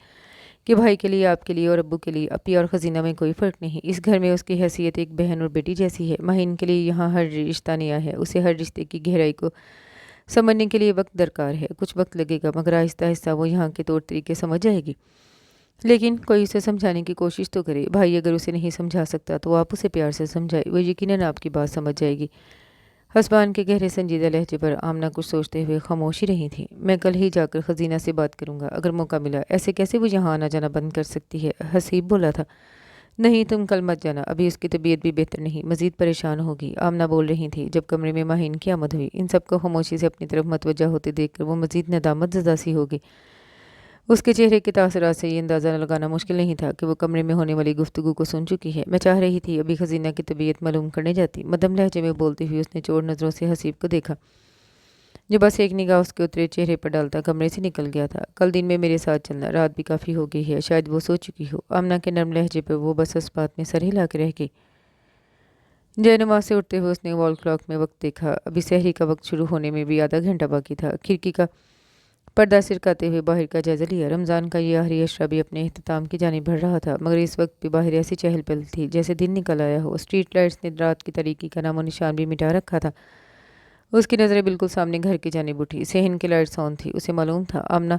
कि भाई के लिए, आपके लिए और अब्बू के लिए अपी और खजीना में कोई फ़र्क नहीं। इस घर में उसकी हैसियत एक बहन और बेटी जैसी है। माहिन के लिए यहाँ हर रिश्ता नया है। उसे हर रिश्ते की गहराई को समझने के लिए वक्त दरकार है। कुछ वक्त लगेगा, मगर आहिस्ता आहिस्ता वो यहाँ के तौर तरीके समझ जाएगी। लेकिन कोई उसे समझाने की कोशिश तो करे। भाई अगर उसे नहीं समझा सकता तो आप उसे प्यार से समझाए, वो यकीनन आपकी बात समझ जाएगी। हसबान के गहरे संजीदा लहजे पर आमना कुछ सोचते हुए खामोशी रही थी। मैं कल ही जाकर खजीना से बात करूंगा, अगर मौका मिला। ऐसे कैसे वो यहाँ आना जाना बंद कर सकती है? हसीब बोला था। नहीं, तुम कल मत जाना, अभी उसकी तबीयत भी बेहतर नहीं, मजीद परेशान होगी। आमना बोल रही थी जब कमरे में माहिन की आमद हुई। इन सबको खामोशी से अपनी तरफ मतवजा होते देखकर वो मजीद नदामत ज़दा सी हो गई। उसके चेहरे के तासरात से ये अंदाज़ा लगाना मुश्किल नहीं था कि वो कमरे में होने वाली गुफ्तगू को सुन चुकी है। मैं चाह रही थी अभी खजीना की तबीयत मालूम करने जाती। मध्यम लहजे में बोलती हुई उसने चोर नज़रों से हसीब को देखा, जो बस एक निगाह उसके उतरे चेहरे पर डालता कमरे से निकल गया था। कल दिन में मेरे साथ चलना, रात भी काफ़ी हो गई है, शायद वो सो चुकी हो। आमना के नरम लहजे पर वो बस इस बात में सर हिला के रह गई। जय नमाज से उठते हुए उसने वॉल क्लॉक में वक्त देखा। अभी सहरी का वक्त शुरू होने में भी आधा घंटा बाकी था। खिड़की का पर्दा सिरकाते हुए बाहर का जायजा लिया। रमज़ान का ये आखिरी अशरा भी अपने अख्ताम की जानिब बढ़ रहा था, मगर इस वक्त भी बाहर ऐसी चहल पहल थी जैसे दिन निकल आया हो। स्ट्रीट लाइट्स ने रात की तारीकी का नामो निशान भी मिटा रखा था। उसकी नज़रें बिल्कुल सामने घर की जानिब उठी। सहन की लाइट्स ऑन थी। उसे मालूम था आमना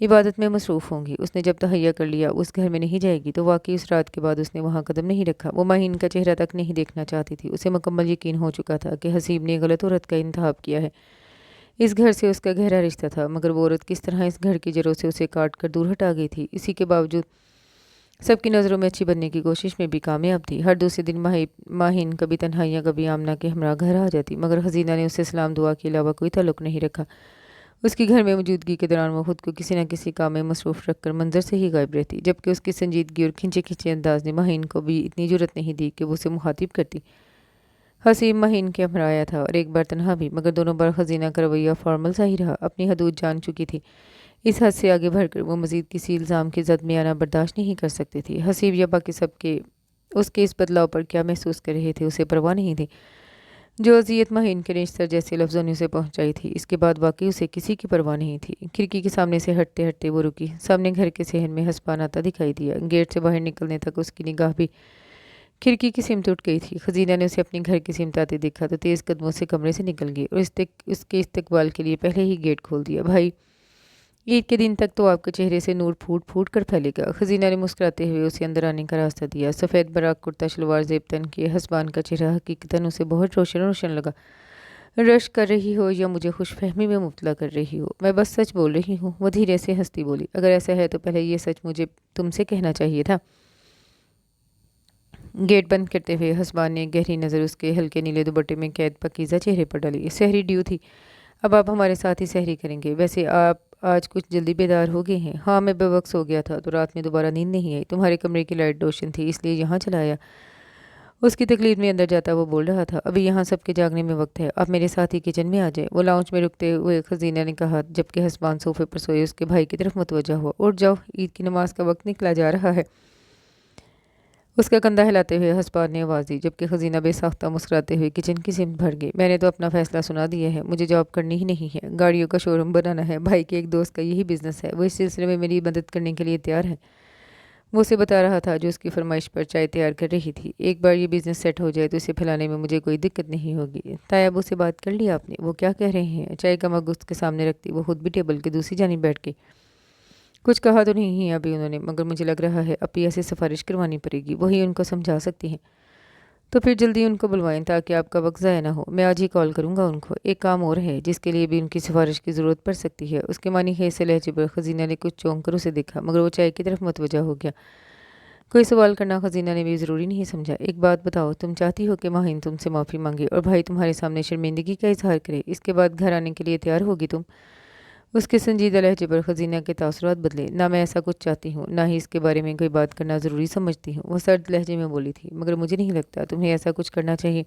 इबादत में मसरूफ़ होंगी। उसने जब तहैया कर लिया उस घर में नहीं जाएगी, तो वाकई उस रात के बाद उसने वहाँ कदम नहीं रखा। वो माहिन का चेहरा तक नहीं देखना चाहती थी। उसे मुकम्मल यकीन हो चुका था कि हसीब ने गलत औरत का इंतखाब किया है। इस घर से उसका गहरा रिश्ता था, मगर वो औरत किस तरह इस घर की जड़ों से उसे काट कर दूर हटा गई थी। इसी के बावजूद सबकी नज़रों में अच्छी बनने की कोशिश में भी कामयाब थी। हर दूसरे दिन माहिन कभी तन्हाइयाँ कभी आमना के हमरा घर आ जाती, मगर हसीना ने उससे सलाम दुआ के अलावा कोई ताल्लुक़ नहीं रखा। उसकी घर में मौजूदगी के दौरान वो खुद को किसी न किसी काम में मसरूफ़ रखकर मंजर से ही गायब रहती, जबकि उसकी संजीदगी और खिंचे खिंचे अंदाज ने माहिन को भी इतनी जुर्रत नहीं दी कि वो उसे मुखातिब करती। हसीब माहिन के हमराया था और एक बार तनहा भी, मगर दोनों बार खजीना का रवैया फॉर्मल सा ही रहा। अपनी हदूद जान चुकी थी। इस हद से आगे बढ़कर वो मज़ीद किसी इल्ज़ाम की जद में आना बर्दाश्त नहीं कर सकती थी। हसीब या बाकी सबके उसके इस बदलाव पर क्या महसूस कर रहे थे उसे परवाह नहीं थी। جو اذیت مہین کے ریشتر جیسے لفظوں نے اسے پہنچائی تھی، اس کے بعد واقعی اسے کسی کی پرواہ نہیں تھی۔ کھڑکی کے سامنے سے ہٹتے ہٹتے وہ رکی۔ سامنے گھر کے صحن میں ہسپان آتا دکھائی دیا۔ گیٹ سے باہر نکلنے تک اس کی نگاہ بھی کھڑکی کی سمت اٹھ گئی تھی۔ خزینہ نے اسے اپنے گھر کی سمت آتے دیکھا تو تیز قدموں سے کمرے سے نکل گئی اور اس کے استقبال کے لیے پہلے ہی گیٹ کھول دیا۔ بھائی، عید کے دن تک تو آپ کے چہرے سے نور پھوٹ پھوٹ کر پھیلے گا۔ خزینہ نے مسکراتے ہوئے اسے اندر آنے کا راستہ دیا۔ سفید براق کرتا شلوار زیب تن کے ہسبان کا چہرہ حقیقتاً اسے بہت روشن لگا۔ رشک کر رہی ہو یا مجھے خوش فہمی میں مبتلا کر رہی ہو، میں بس سچ بول رہی ہوں، وہ دھیرے سے ہنستی بولی۔ اگر ایسا ہے تو پہلے یہ سچ مجھے تم سے کہنا چاہیے تھا۔ گیٹ بند کرتے ہوئے ہسبان نے گہری نظر اس کے ہلکے نیلے دوپٹے میں قید پاکیزہ چہرے پر ڈالی۔ سحری ڈیو تھی، اب آپ ہمارے ساتھ ہی سحری کریں گے۔ ویسے آپ آج کچھ جلدی بیدار ہو گئے ہیں؟ ہاں، میں بے وقت سو گیا تھا تو رات میں دوبارہ نیند نہیں آئی۔ تمہارے کمرے کی لائٹ روشن تھی اس لیے یہاں چلایا۔ اس کی تکلیف میں اندر جاتا وہ بول رہا تھا، ابھی یہاں سب کے جاگنے میں وقت ہے، آپ میرے ساتھ ہی کچن میں آ جائیں۔ وہ لاؤنج میں رکتے ہوئے خزینہ نے کہا جبکہ ہسبان صوفے پر سوئے اس کے بھائی کی طرف متوجہ ہوا۔ اٹھ جاؤ، عید کی نماز کا وقت نکلا جا رہا ہے۔ اس کا کندھا ہلاتے ہوئے ہسبان نے آواز دی جبکہ خزینہ بے ساختہ مسکراتے ہوئے کچن کی سمت بھر گئی۔ میں نے تو اپنا فیصلہ سنا دیا ہے، مجھے جاب کرنی ہی نہیں ہے، گاڑیوں کا شو روم بنانا ہے۔ بھائی کے ایک دوست کا یہی بزنس ہے، وہ اس سلسلے میں میری مدد کرنے کے لیے تیار ہے۔ وہ اسے بتا رہا تھا جو اس کی فرمائش پر چائے تیار کر رہی تھی۔ ایک بار یہ بزنس سیٹ ہو جائے تو اسے پھیلانے میں مجھے کوئی دقت نہیں ہوگی۔ تایابو سے بات کر لی آپ نے؟ وہ کیا کہہ رہے ہیں؟ چائے کا مگ اس کے سامنے رکھتی وہ خود بھی ٹیبل کی دوسری جانب بیٹھ گئی۔ کچھ کہا تو نہیں ہے ابھی انہوں نے، مگر مجھے لگ رہا ہے اپیا سے سفارش کروانی پڑے گی، وہی ان کو سمجھا سکتی ہیں۔ تو پھر جلدی ان کو بلوائیں تاکہ آپ کا وقت ضائع نہ ہو۔ میں آج ہی کال کروں گا ان کو۔ ایک کام اور ہے جس کے لیے بھی ان کی سفارش کی ضرورت پڑ سکتی ہے۔ اس کے معنی ہے سے لہجے پر خزینہ نے کچھ چونک کر اسے دیکھا مگر وہ چائے کی طرف متوجہ ہو گیا۔ کوئی سوال کرنا خزینہ نے بھی ضروری نہیں سمجھا۔ ایک بات بتاؤ، تم چاہتی ہو کہ ماہین تم سے معافی مانگے اور بھائی تمہارے سامنے شرمندگی کا اظہار کرے، اس کے بعد گھر آنے کے لیے تیار ہوگی تم؟ اس کے سنجیدہ لہجے پر خزینہ کے تاثرات بدلے۔ نہ میں ایسا کچھ چاہتی ہوں، نہ ہی اس کے بارے میں کوئی بات کرنا ضروری سمجھتی ہوں، وہ سرد لہجے میں بولی تھی، مگر مجھے نہیں لگتا تمہیں ایسا کچھ کرنا چاہیے۔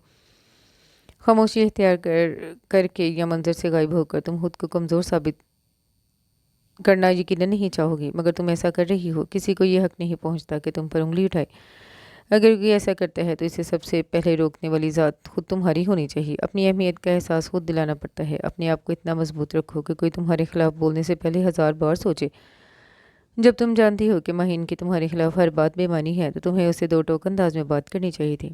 خاموشی اختیار کر کے یا منظر سے غائب ہو کر تم خود کو کمزور ثابت کرنا یقیناً نہیں چاہو گی، مگر تم ایسا کر رہی ہو۔ کسی کو یہ حق نہیں پہنچتا کہ تم پر انگلی اٹھائے۔ اگر کوئی ایسا کرتا ہے تو اسے سب سے پہلے روکنے والی ذات خود تمہاری ہونی چاہیے۔ اپنی اہمیت کا احساس خود دلانا پڑتا ہے۔ اپنے آپ کو اتنا مضبوط رکھو کہ کوئی تمہارے خلاف بولنے سے پہلے 1000 بار سوچے۔ جب تم جانتی ہو کہ ماہین کی تمہارے خلاف ہر بات بے معنی ہے تو تمہیں اسے دو ٹوک انداز میں بات کرنی چاہیے تھی۔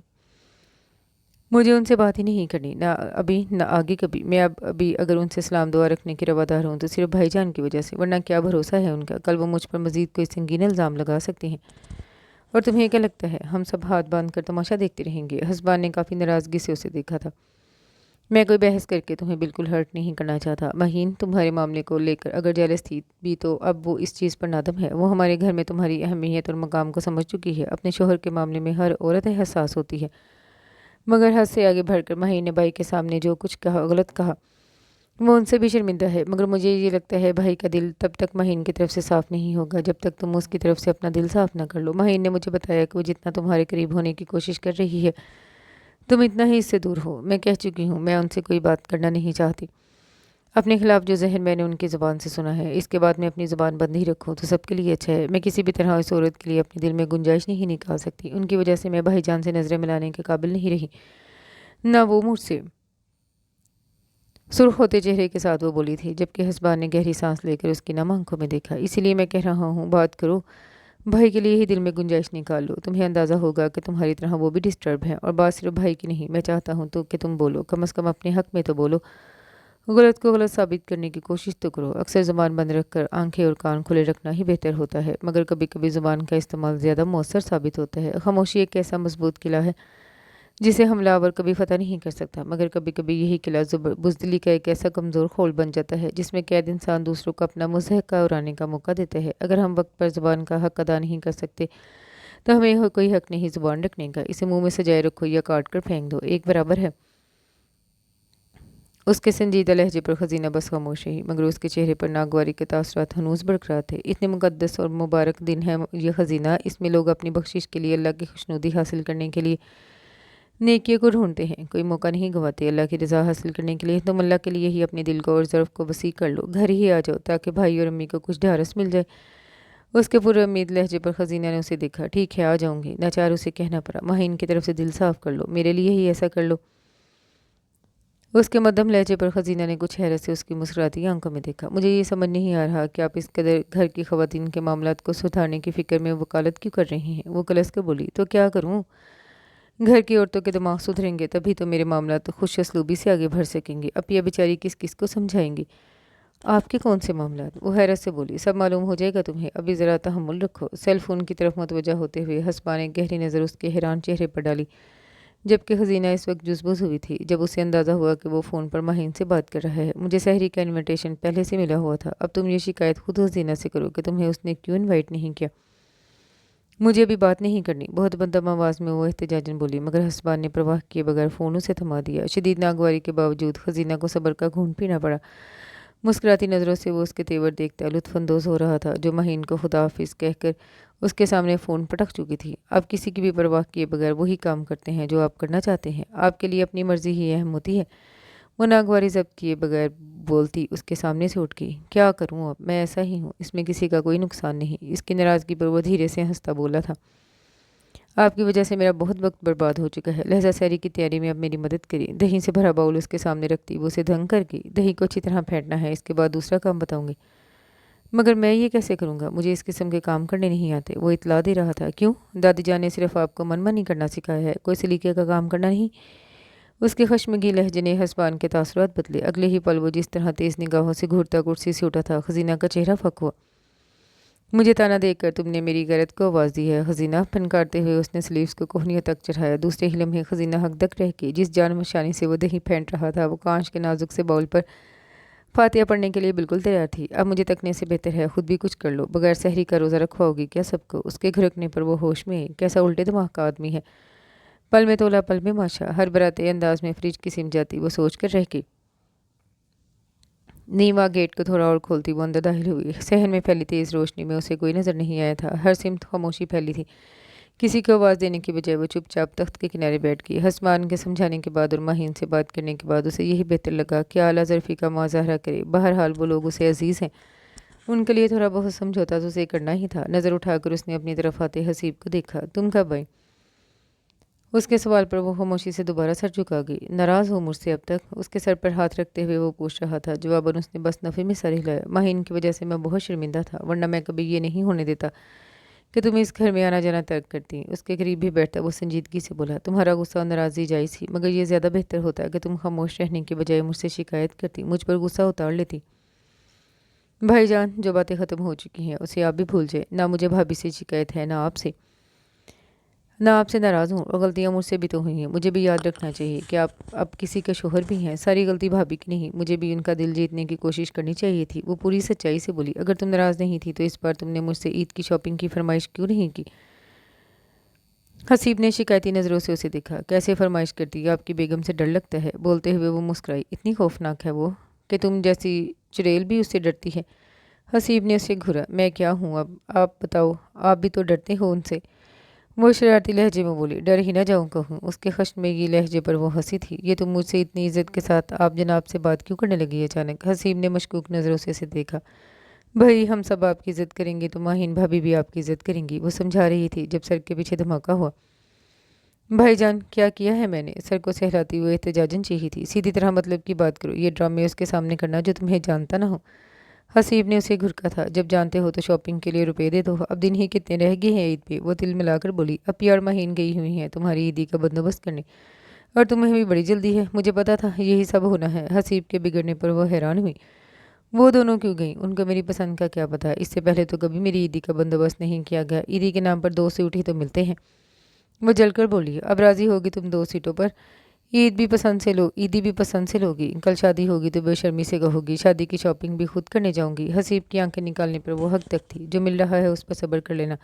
مجھے ان سے بات ہی نہیں کرنی، نہ ابھی نہ آگے کبھی۔ میں ابھی اگر ان سے سلام دعا رکھنے کی روادار ہوں تو صرف بھائی جان کی وجہ سے، ورنہ کیا بھروسہ ہے ان کا، کل وہ مجھ پر مزید کوئی سنگین الزام لگا سکتے ہیں۔ اور تمہیں کیا لگتا ہے ہم سب ہاتھ باندھ کر تماشا دیکھتے رہیں گے؟ ہسبان نے کافی ناراضگی سے اسے دیکھا تھا۔ میں کوئی بحث کر کے تمہیں بالکل ہرٹ نہیں کرنا چاہتا۔ مہین تمہارے معاملے کو لے کر اگر جیلس تھی بھی تو اب وہ اس چیز پر نادم ہے۔ وہ ہمارے گھر میں تمہاری اہمیت اور مقام کو سمجھ چکی ہے۔ اپنے شوہر کے معاملے میں ہر عورت حساس ہوتی ہے، مگر حد سے آگے بڑھ کر مہین نے بھائی کے سامنے جو کچھ کہا غلط کہا، وہ ان سے بھی شرمندہ ہے۔ مگر مجھے یہ لگتا ہے بھائی کا دل تب تک مہین کی طرف سے صاف نہیں ہوگا جب تک تم اس کی طرف سے اپنا دل صاف نہ کر لو۔ مہین نے مجھے بتایا کہ وہ جتنا تمہارے قریب ہونے کی کوشش کر رہی ہے تم اتنا ہی اس سے دور ہو۔ میں کہہ چکی ہوں میں ان سے کوئی بات کرنا نہیں چاہتی۔ اپنے خلاف جو ذہن میں نے ان کی زبان سے سنا ہے، اس کے بعد میں اپنی زبان بند ہی رکھوں تو سب کے لیے اچھا ہے۔ میں کسی بھی طرح اس عورت کے لیے اپنے دل میں گنجائش نہیں نکال سکتی۔ ان کی وجہ سے میں بھائی جان سے نظریں ملانے کے قابل نہیں رہی، نہ وہ مجھ سے۔ سرخ ہوتے چہرے کے ساتھ وہ بولی تھی جبکہ ہسبان نے گہری سانس لے کر اس کی نم آنکھوں میں دیکھا۔ اسی لیے میں کہہ رہا ہوں بات کرو، بھائی کے لیے ہی دل میں گنجائش نکال لو۔ تمہیں اندازہ ہوگا کہ تمہاری طرح وہ بھی ڈسٹرب ہیں، اور بات صرف بھائی کی نہیں۔ میں چاہتا ہوں تو کہ تم بولو، کم از کم اپنے حق میں تو بولو، غلط کو غلط ثابت کرنے کی کوشش تو کرو۔ اکثر زبان بند رکھ کر آنکھیں اور کان کھلے رکھنا ہی بہتر ہوتا ہے، مگر کبھی کبھی زبان کا استعمال زیادہ مؤثر ثابت ہوتا ہے۔ خاموشی ایک ایسا مضبوط قلعہ ہے جسے حملہ آور کبھی فتح نہیں کر سکتا، مگر کبھی کبھی یہی قلعہ بزدلی کا ایک ایسا کمزور خول بن جاتا ہے جس میں قید انسان دوسروں کو اپنا مضحکہ اڑانے کا موقع دیتا ہے۔ اگر ہم وقت پر زبان کا حق ادا نہیں کر سکتے تو ہمیں کوئی حق نہیں زبان رکھنے کا۔ اسے منہ میں سجائے رکھو یا کاٹ کر پھینک دو، ایک برابر ہے۔ اس کے سنجیدہ لہجے پر خزینہ بس خاموش رہی، مگر اس کے چہرے پر ناگواری کے تاثرات ہنوز برقرار تھے۔ اتنے مقدس اور مبارک دن ہے یہ خزینہ، اس میں لوگ اپنی بخشش کے لیے، اللہ کی خوشنودی حاصل کرنے کے لیے نیکیوں کو ڈھونڈتے ہیں، کوئی موقع نہیں گنواتے۔ اللہ کی رضا حاصل کرنے کے لیے تم اللہ کے لیے ہی اپنے دل کو اور ظرف کو وسیع کر لو، گھر ہی آ جاؤ تاکہ بھائی اور امی کو کچھ ڈھارس مل جائے۔ اس کے پر امید لہجے پر خزینہ نے اسے دیکھا۔ ٹھیک ہے، آ جاؤں گی۔ ناچار اسے کہنا پڑا، مہین کی طرف سے دل صاف کر لو، میرے لیے ہی ایسا کر لو۔ اس کے مدھم لہجے پر خزینہ نے کچھ حیرت سے اس کی مسکراتی آنکھوں میں دیکھا۔ مجھے یہ سمجھ نہیں آ رہا کہ آپ اس قدر گھر کی خواتین کے معاملات کو سدھارنے کی فکر میں وکالت کیوں کر رہی ہیں؟ وہ کلس کر بولی۔ تو کیا کروں؟ گھر کی عورتوں کے دماغ سدھریں گے تبھی تو میرے معاملات خوش اسلوبی سے آگے بڑھ سکیں گے۔ اب یہ بیچاری کس کس کو سمجھائیں گی؟ آپ کے کون سے معاملات؟ وہ حیرت سے بولی۔ سب معلوم ہو جائے گا تمہیں، ابھی ذرا تحمل رکھو۔ سیل فون کی طرف متوجہ ہوتے ہوئے حسبا نے گہری نظر اس کے حیران چہرے پر ڈالی، جبکہ خزینہ اس وقت جزبز ہوئی تھی جب اسے اندازہ ہوا کہ وہ فون پر مہین سے بات کر رہا ہے۔ مجھے سحری کا انویٹیشن پہلے سے ملا ہوا تھا، اب تم یہ شکایت خود خزینہ سے کرو کہ تمہیں اس نے کیوں انوائٹ نہیں کیا۔ مجھے ابھی بات نہیں کرنی، بہت مندم آواز میں وہ احتجاجاً بولی، مگر حسبان نے پرواہ کیے بغیر فون اسے تھما دیا۔ شدید ناگواری کے باوجود خزینہ کو صبر کا گھونٹ پینا پڑا۔ مسکراتی نظروں سے وہ اس کے تیور دیکھتا لطف اندوز ہو رہا تھا، جو مہین کو خدا حافظ کہہ کر اس کے سامنے فون پٹک چکی تھی۔ آپ کسی کی بھی پرواہ کیے بغیر وہی کام کرتے ہیں جو آپ کرنا چاہتے ہیں، آپ کے لیے اپنی مرضی ہی اہم ہوتی ہے۔ وہ ناگواری ضبط کیے بغیر بولتی اس کے سامنے سے اٹھ گئی۔ کیا کروں اب، میں ایسا ہی ہوں، اس میں کسی کا کوئی نقصان نہیں۔ اس کی ناراضگی پر وہ دھیرے سے ہنستا بولا تھا، آپ کی وجہ سے میرا بہت وقت برباد ہو چکا ہے، لہذا سحری کی تیاری میں اب میری مدد کریے۔ دہی سے بھرا باؤل اس کے سامنے رکھتی وہ اسے دھنگ کر گئی۔ دہی کو اچھی طرح پھینٹنا ہے، اس کے بعد دوسرا کام بتاؤں گی۔ مگر میں یہ کیسے کروں گا، مجھے اس قسم کے کام کرنے نہیں آتے، وہ اطلاع دے رہا تھا۔ کیوں؟ دادی جان نے صرف آپ کو من مانی کرنا سکھایا ہے، کوئی سلیقے کا کام کرنا نہیں؟ اس کے خشمگی لہجے نے حسبان کے تاثرات بدلے۔ اگلے ہی پل وہ جس طرح تیز نگاہوں سے گھورتا کرسی سے اٹھا تھا، خزینہ کا چہرہ پھک ہوا۔ مجھے تانا دیکھ کر تم نے میری غیرت کو آواز دی ہے خزینہ، پھنکارتے ہوئے اس نے سلیوز کو کوہنیوں تک چڑھایا۔ دوسرے ہی لمحے خزینہ حق دک رہ کے جس جان مشانی سے وہ دہی پھینٹ رہا تھا، وہ کانچ کے نازک سے باؤل پر فاتحہ پڑھنے کے لیے بالکل تیار تھی۔ اب مجھے تکنے سے بہتر ہے خود بھی کچھ کر لو، بغیر سحری کا روزہ رکھواؤ گی کیا سب کو؟ اس کے گھرکنے پر وہ ہوش میں آئی۔ کیسا الٹے دماغ کا آدمی ہے، پل میں تولا پل میں ماشا، ہر براتے انداز میں فریج کی سم جاتی، وہ سوچ کر رہ گئی۔ نیوا گیٹ کو تھوڑا اور کھولتی وہ اندر داخل ہوئی۔ صحن میں پھیلی تیز روشنی میں اسے کوئی نظر نہیں آیا تھا، ہر سمت خاموشی پھیلی تھی۔ کسی کو آواز دینے کی بجائے وہ چپ چاپ تخت کے کنارے بیٹھ گئی۔ حسبان کے سمجھانے کے بعد اور مہین سے بات کرنے کے بعد اسے یہی بہتر لگا کہ اعلیٰ ظرفی کا مظاہرہ کرے۔ بہرحال وہ لوگ اسے عزیز ہیں، ان کے لیے تھوڑا بہت سمجھوتا تو اسے کرنا ہی تھا۔ نظر اٹھا کر اس نے اپنی طرف آتے حسیب کو دیکھا۔ تم کب آئی؟ اس کے سوال پر وہ خاموشی سے دوبارہ سر جھکا گئی۔ ناراض ہو مجھ سے اب تک؟ اس کے سر پر ہاتھ رکھتے ہوئے وہ پوچھ رہا تھا۔ جواباً اس نے بس نفی میں سر ہلایا۔ مہین کی وجہ سے میں بہت شرمندہ تھا، ورنہ میں کبھی یہ نہیں ہونے دیتا کہ تم اس گھر میں آنا جانا ترک کرتی۔ اس کے قریب بھی بیٹھتا وہ سنجیدگی سے بولا، تمہارا غصہ اور ناراضی جائز تھی، مگر یہ زیادہ بہتر ہوتا کہ تم خاموش رہنے کے بجائے مجھ سے شکایت کرتی، مجھ پر غصہ اتار لیتی۔ بھائی جان، جو باتیں ختم ہو چکی ہیں اسے آپ بھی بھول جائے۔ نہ مجھے بھابھی سے شکایت ہے، نہ آپ سے ناراض ہوں، اور غلطیاں مجھ سے بھی تو ہوئی ہیں۔ مجھے بھی یاد رکھنا چاہیے کہ آپ اب کسی کے شوہر بھی ہیں، ساری غلطی بھابھی کی نہیں، مجھے بھی ان کا دل جیتنے کی کوشش کرنی چاہیے تھی۔ وہ پوری سچائی سے بولی، اگر تم ناراض نہیں تھی تو اس بار تم نے مجھ سے عید کی شاپنگ کی فرمائش کیوں نہیں کی؟ حسیب نے شکایتی نظروں سے اسے دیکھا۔ کیسے فرمائش کرتی؟ آپ کی بیگم سے ڈر لگتا ہے؟ بولتے ہوئے وہ مسکرائی۔ اتنی خوفناک ہے وہ کہ تم جیسی چڑیل بھی اس سے ڈرتی ہے؟ حسیب نے اسے گھورا۔ میں کیا ہوں اب، آپ بتاؤ، آپ بھی تو ڈرتے ہو ان سے؟ وہ شرارتی لہجے میں بولی۔ ڈر ہی نہ جاؤں کہوں؟ اس کے خشمگی لہجے پر وہ ہنسی تھی۔ یہ تم مجھ سے اتنی عزت کے ساتھ آپ جناب سے بات کیوں کرنے لگی اچانک؟ حسیب نے مشکوک نظروں سے اسے دیکھا۔ بھائی ہم سب آپ کی عزت کریں گے تو ماہین بھابھی بھی آپ کی عزت کریں گی، وہ سمجھا رہی تھی جب سر کے پیچھے دھماکہ ہوا۔ بھائی جان، کیا کیا ہے میں نے؟ سر کو سہلاتی ہوئے احتجاجاً چیخی تھی۔ سیدھی طرح مطلب کی بات کرو، یہ ڈرامے اس کے سامنے کرنا جو تمہیں جانتا نہ ہو۔ حسیب نے اسے گھرکا تھا۔ جب جانتے ہو تو شاپنگ کے لیے روپے دے دو، اب دن ہی کتنے رہ گئے ہیں عید پہ؟ وہ دل ملا کر بولی۔ اپی اور مہین گئی ہوئی ہیں تمہاری عیدی کا بندوبست کرنے، اور تمہیں بھی بڑی جلدی ہے، مجھے پتا تھا یہی سب ہونا ہے۔ حسیب کے بگڑنے پر وہ حیران ہوئی۔ وہ دونوں کیوں گئیں؟ ان کو میری پسند کا کیا پتا؟ اس سے پہلے تو کبھی میری عیدی کا بندوبست نہیں کیا گیا، عیدی کے نام پر دو سیٹ تو ملتے ہیں۔ وہ جل کر بولی۔ اب راضی ہوگی تم دو سیٹوں پر؟ عیدی بھی پسند سے لوگی، کل شادی ہوگی تو بے شرمی سے کہو گی شادی کی شاپنگ بھی خود کرنے جاؤں گی۔ حسیب کی آنکھیں نکالنے پر وہ حق تک تھی۔ جو مل رہا ہے اس پر صبر کر لینا،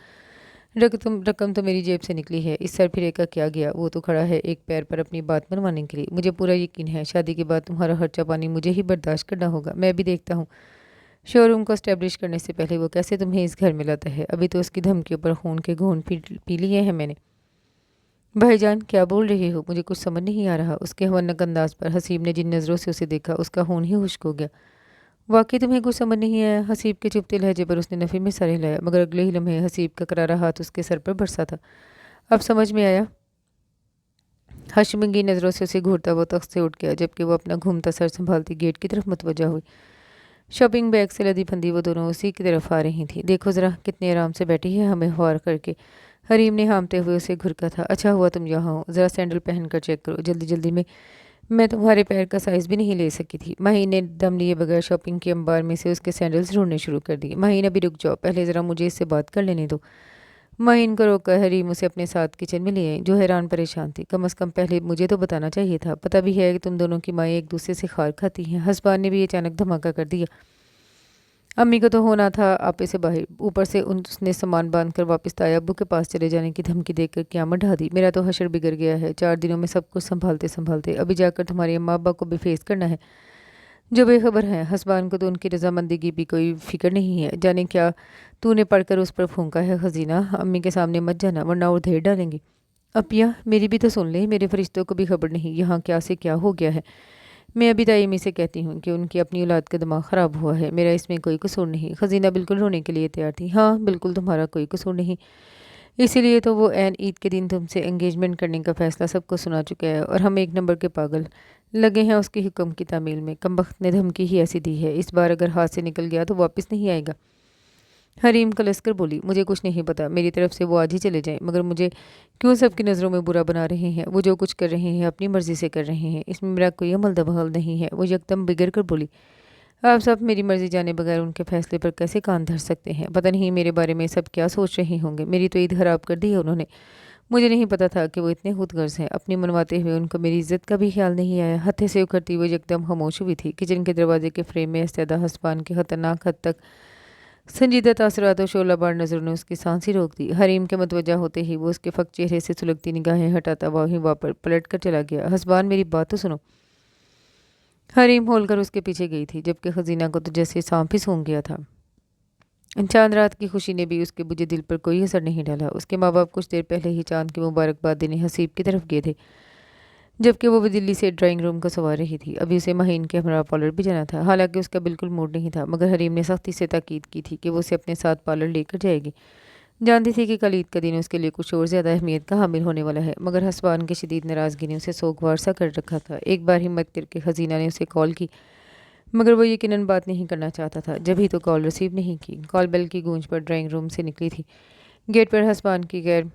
رقم تو میری جیب سے نکلی ہے، اس سر پھرے کا کیا گیا؟ وہ تو کھڑا ہے ایک پیر پر اپنی بات منوانے کے لیے۔ مجھے پورا یقین ہے شادی کے بعد تمہارا خرچہ پانی مجھے ہی برداشت کرنا ہوگا۔ میں بھی دیکھتا ہوں شو روم کو اسٹیبلش کرنے سے پہلے وہ کیسے تمہیں اس گھر میں لاتا ہے۔ ابھی تو اس کی دھمکیوں پر خون کے گھونٹ پی لیے ہیں میں نے۔ بھائی جان، کیا بول رہے ہو؟ مجھے کچھ سمجھ نہیں آ رہا۔ اس کے ہونک انداز پر حسیب نے جن نظروں سے اسے دیکھا اس کا خون ہی خشک ہو گیا۔ واقعی تمہیں کچھ سمجھ نہیں آیا؟ حسیب کے چپتے لہجے پر اس نے نفی میں سر ہلایا، مگر اگلے ہی لمحے حسیب کا کرارا ہاتھ اس کے سر پر برسا تھا۔ اب سمجھ میں آیا؟ हशमंगी नज़रों से उसे घूरता वो तख्त से उठ गया, जबकि वो अपना घूमता सर संभालती गेट की तरफ मुतवज्जा हुई। शॉपिंग बैग से लदी फंदी वो दोनों उसी की तरफ आ रही थी। देखो ज़रा कितने आराम से बैठी है, हमें ख्वार करके। हरीम ने हामते हुए उसे घुरका था। अच्छा हुआ तुम यहाँ हो, ज़रा सैंडल पहन कर चेक करो, जल्दी जल्दी में मैं तुम्हारे पैर का साइज़ भी नहीं ले सकी थी। माहीन ने दम लिए बगैर शॉपिंग के अंबार में से उसके सैंडल्स ढूंढने शुरू कर दिए। माहीन अभी रुक जाओ, पहले ज़रा मुझे इससे बात कर लेने दो। माहीन को रोककर हरीम उसे अपने साथ किचन में ले आई, जो हैरान परेशान थी। कम अज़ कम पहले मुझे तो बताना चाहिए था। पता भी है कि तुम दोनों की माएँ एक दूसरे से खार खाती हैं। हसबान ने भी अचानक धमाका कर दिया। अम्मी को तो होना था आपे से बाहर, ऊपर से उसने सामान बांध कर वापस ताया अब्बू के पास चले जाने की धमकी देकर क़यामत ढा दी। मेरा तो हशर बिगड़ गया है। 4 दिनों में सब कुछ संभालते संभालते अभी जाकर तुम्हारे अम्मा अब्बा को भी फेस करना है, जो बेखबर हैं। हसबान को तो उनकी रजामंदी की भी कोई फिक्र नहीं है। जाने क्या तूने पढ़कर उस पर फूंका है। खजीना, अम्मी के सामने मत जाना वरना और ढेर डालेंगी। अपिया मेरी भी तो सुन ले, मेरे फरिश्तों को भी खबर नहीं यहाँ क्या से क्या हो गया है। मैं अभी दायमी से कहती हूँ कि उनकी अपनी औलाद का दिमाग ख़राब हुआ है, मेरा इसमें कोई कसूर नहीं। खजीना बिल्कुल रोने के लिए तैयार थी। हाँ बिल्कुल तुम्हारा कोई कसूर नहीं, इसीलिए तो वो ऐन ईद के दिन तुमसे एंगेजमेंट करने का फ़ैसला सबको सुना चुका है और हम एक नंबर के पागल लगे हैं उसके हुक्म की तामील में। कमबख्त ने धमकी ही ऐसी दी है, इस बार अगर हाथ से निकल गया तो वापस नहीं आएगा। हरीम कलस्कर बोली, मुझे कुछ नहीं पता, मेरी तरफ से वो आज ही चले जाएं, मगर मुझे क्यों सबकी नज़रों में बुरा बना रहे हैं। वो जो कुछ कर रहे हैं अपनी मर्ज़ी से कर रहे हैं, इसमें मेरा कोई अमल दखल नहीं है। वो यकदम बिगड़ कर बोली, आप सब मेरी मर्ज़ी जाने बगैर उनके फ़ैसले पर कैसे कान धर सकते हैं। पता नहीं मेरे बारे में सब क्या सोच रहे होंगे। मेरी तो ईद खराब कर दी है उन्होंने। मुझे नहीं पता था कि वो इतने खुदगर्ज हैं। अपनी मनवाते हुए उनको मेरी इज्जत का भी ख्याल नहीं आया। हत्थे से उखड़ती वो एकदम खामोश हुई थी। किचन के दरवाजे के फ्रेम में इस्तेदा हसबान के खतरनाक हद तक संजीदा तासरात और शोलाबार नज़रों ने उसकी सांसें रोक दी। हरीम के मतवजा होते ही वो उसके फक चेहरे से सुलगती निगाहें हटाता वहीं वापस पलट कर चला गया। हसबान मेरी बात तो सुनो। हरीम होलकर उसके पीछे गई थी, जबकि खजीना को तो जैसे सांप ही सूंघ गया था। चांद रात की खुशी ने भी उसके बुझे दिल पर कोई असर नहीं डाला। उसके माँ बाप कुछ देर पहले ही चांद की मुबारकबाद देने हसीब की तरफ गए थे, जबकि वो भी दिल्ली से ड्राइंग रूम को सवार रही थी। अभी उसे महीन के हमरा पार्लर भी जाना था। हालांकि उसका बिल्कुल मूड नहीं था, मगर हरीम ने सख्ती से ताकीद की थी कि वो उसे अपने साथ पार्लर लेकर जाएगी। जानती थी कि कल ईद का दिन उसके लिए कुछ और ज़्यादा अहमियत का हामिल होने वाला है, मगर हसबान की शदीद नाराज़गी ने उसे सोगवार सा कर रखा था। एक बार हिम्मत करके खजीना ने उसे कॉल की, मगर वो यकीनन बात नहीं करना चाहता था। जब ही तो कॉल रिसीव नहीं की। कॉल बेल की गूंज पर ड्राइंग रूम से निकली थी। गेट पर हसबान की गैर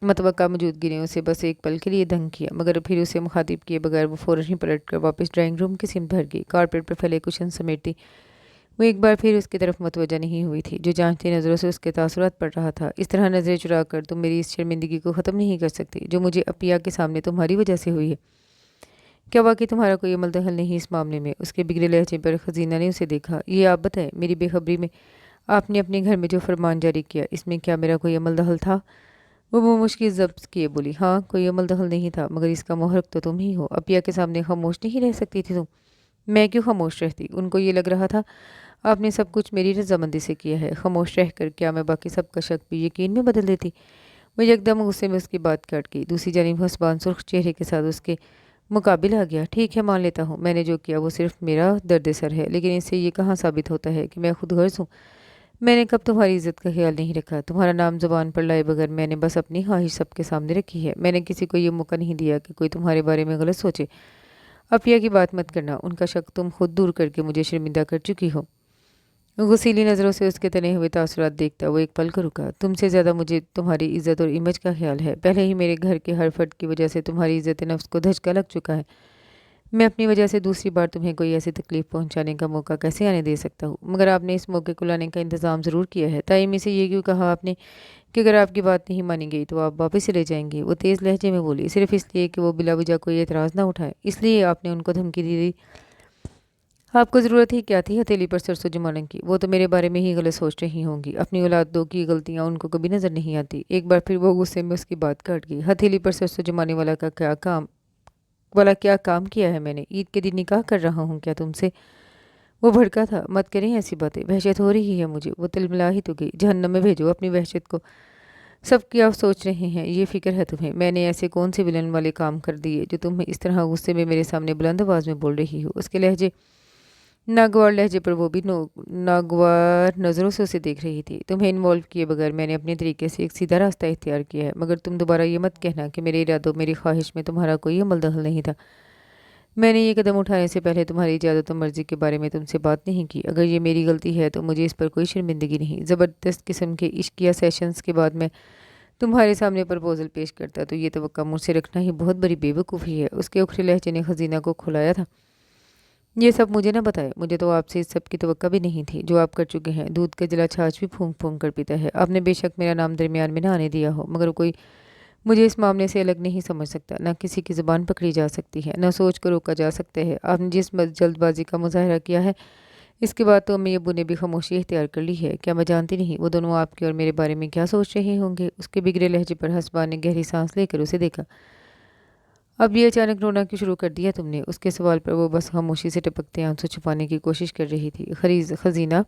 मतवक्का मौजूदगी ने उसे बस एक पल के लिए दंग किया, मगर फिर उसे मुखातिब किए बगैर वो फ़ौरन ही पलट कर वापस ड्राइंग रूम की सिमत भर गई। कारपेट पर फैले कुशन समेटती वो एक बार फिर उसकी तरफ मुतवज्जा नहीं हुई थी, जो जांचती नज़रों से उसके तासुरात पड़ रहा था। इस तरह नज़रें चुरा कर तुम मेरी इस शर्मिंदगी को ख़त्म नहीं कर सकती, जो मुझे अपिया के सामने तुम्हारी वजह से हुई है। क्या वाकई तुम्हारा कोई अमल दखल नहीं इस मामले में। उसके बिगड़े लहजे पर खजीना ने उसे देखा। ये आप बताएं, मेरी बेखबरी में आपने अपने घर में जो फरमान जारी किया, इसमें क्या मेरा कोई अमल दखल था। वो मुँह मुश्किल जब्त किए बोली, हाँ कोई अमल दखल नहीं था, मगर इसका मुहर्रिक तो तुम ही हो। अपिया के सामने खामोश नहीं रह सकती थी तुम। मैं क्यों खामोश रहती। उनको ये लग रहा था आपने सब कुछ मेरी रजामंदी से किया है। खामोश रह कर क्या मैं बाकी सबका शक भी यकीन में बदल देती। वो एकदम गुस्से में उसकी बात काट गई। दूसरी जानिब हसबान सुर्ख चेहरे के साथ उसके मुकाबिल आ गया। ठीक है मान लेता हूँ, मैंने जो किया वो सिर्फ मेरा दर्द सर है, लेकिन इससे ये कहाँ साबित होता है कि मैं खुद गर्ज हूँ। मैंने कब तुम्हारी इज्जत का ख्याल नहीं रखा। तुम्हारा नाम जुबान पर लाए बगैर मैंने बस अपनी ख्वाहिश सबके सामने रखी है। मैंने किसी को ये मौका नहीं दिया कि कोई तुम्हारे बारे में गलत सोचे। अपिया की बात मत करना, उनका शक तुम खुद दूर करके मुझे शर्मिंदा कर चुकी हो। गुस्सीली नज़रों से उसके तने हुए तासुरात देखता वो एक पल को रुका। तुमसे ज़्यादा मुझे तुम्हारी इज्जत और इमेज का ख्याल है। पहले ही मेरे घर के हर फर्द की वजह से तुम्हारी इज्जत नफ्स को धचका लग चुका है। मैं अपनी वजह से दूसरी बार तुम्हें कोई ऐसी तकलीफ़ पहुंचाने का मौका कैसे आने दे सकता हूँ। मगर आपने इस मौके को लाने का इंतज़ाम ज़रूर किया है। ताइमी से ये क्यों कहा आपने कि अगर आपकी बात नहीं मानी गई तो आप वापस चले जाएंगे। वो तेज़ लहजे में बोली, सिर्फ इसलिए कि वो बिला वजह कोई एतराज़ ना उठाए, इसलिए आपने उनको धमकी दी थी। आपको ज़रूरत ही क्या थी हथेली पर सरसों जमाने की। वो तो मेरे बारे में ही गलत सोच रही होंगी। अपनी औलादों की गलतियाँ उनको कभी नज़र नहीं आती। एक बार फिर वो गुस्से में उसकी बात काट गई। हथेली पर सरसों जमाने वाला क्या काम किया है मैंने। ईद के दिन निकाह कर रहा हूँ क्या तुमसे। वो भड़का था। मत करें ऐसी बातें, वहशत हो रही है मुझे। वो तिलमिला ही तो गई। जहन्नम में भेजो अपनी वहशत को। सब क्या सोच रहे हैं ये फ़िक्र है तुम्हें। मैंने ऐसे कौन से विलन वाले काम कर दिए जो तुम इस तरह गुस्से में मेरे सामने बुलंद आवाज़ में बोल रही हो। उसके लहजे नागवार लहजे पर वो भी नागवार नज़रों से उसे देख रही थी। तुम्हें इन्वॉल्व किए बगैर मैंने अपने तरीके से एक सीधा रास्ता इख्तियार किया है, मगर तुम दोबारा ये मत कहना कि मेरे इरादों मेरी ख्वाहिश में तुम्हारा कोई अमल दखल नहीं था। मैंने ये कदम उठाने से पहले तुम्हारी इजाज़त और मर्ज़ी के बारे में तुमसे बात नहीं की। अगर ये मेरी गलती है तो मुझे इस पर कोई शर्मिंदगी नहीं। ज़बरदस्त किस्म के इश्किया सेशंस के बाद मैं तुम्हारे सामने प्रपोजल पेश करता तो ये तवक्का मुझसे रखना ही बहुत बड़ी बेवकूफ़ी है। उसके उखरे लहजे ने खजीना को खुलाया था। ये सब मुझे ना बताए, मुझे तो आपसे इस सब की तवक्का भी नहीं थी जो आप कर चुके हैं। दूध का जला छाछ भी फूंक फूंक कर पीता है। आपने बेशक मेरा नाम दरमियान में ना आने दिया हो, मगर कोई मुझे इस मामले से अलग नहीं समझ सकता। ना किसी की ज़ुबान पकड़ी जा सकती है, ना सोच को रोका जा सकता है। आपने जिस जल्दबाजी का मुजाहरा किया है, इसके बाद तो अम्मी अब्बू ने भी खामोशी इख्तियार कर ली है। क्या मैं जानती नहीं वो दोनों आपके और मेरे बारे में क्या सोच रहे होंगे? उसके बिगड़े लहजे पर हसबा ने गहरी सांस लेकर उसे देखा। अब ये अचानक रोना क्यों शुरू कर दिया तुमने? उसके सवाल पर वो बस खामोशी से टपकते आंसू छुपाने की कोशिश कर रही थी। खजीना,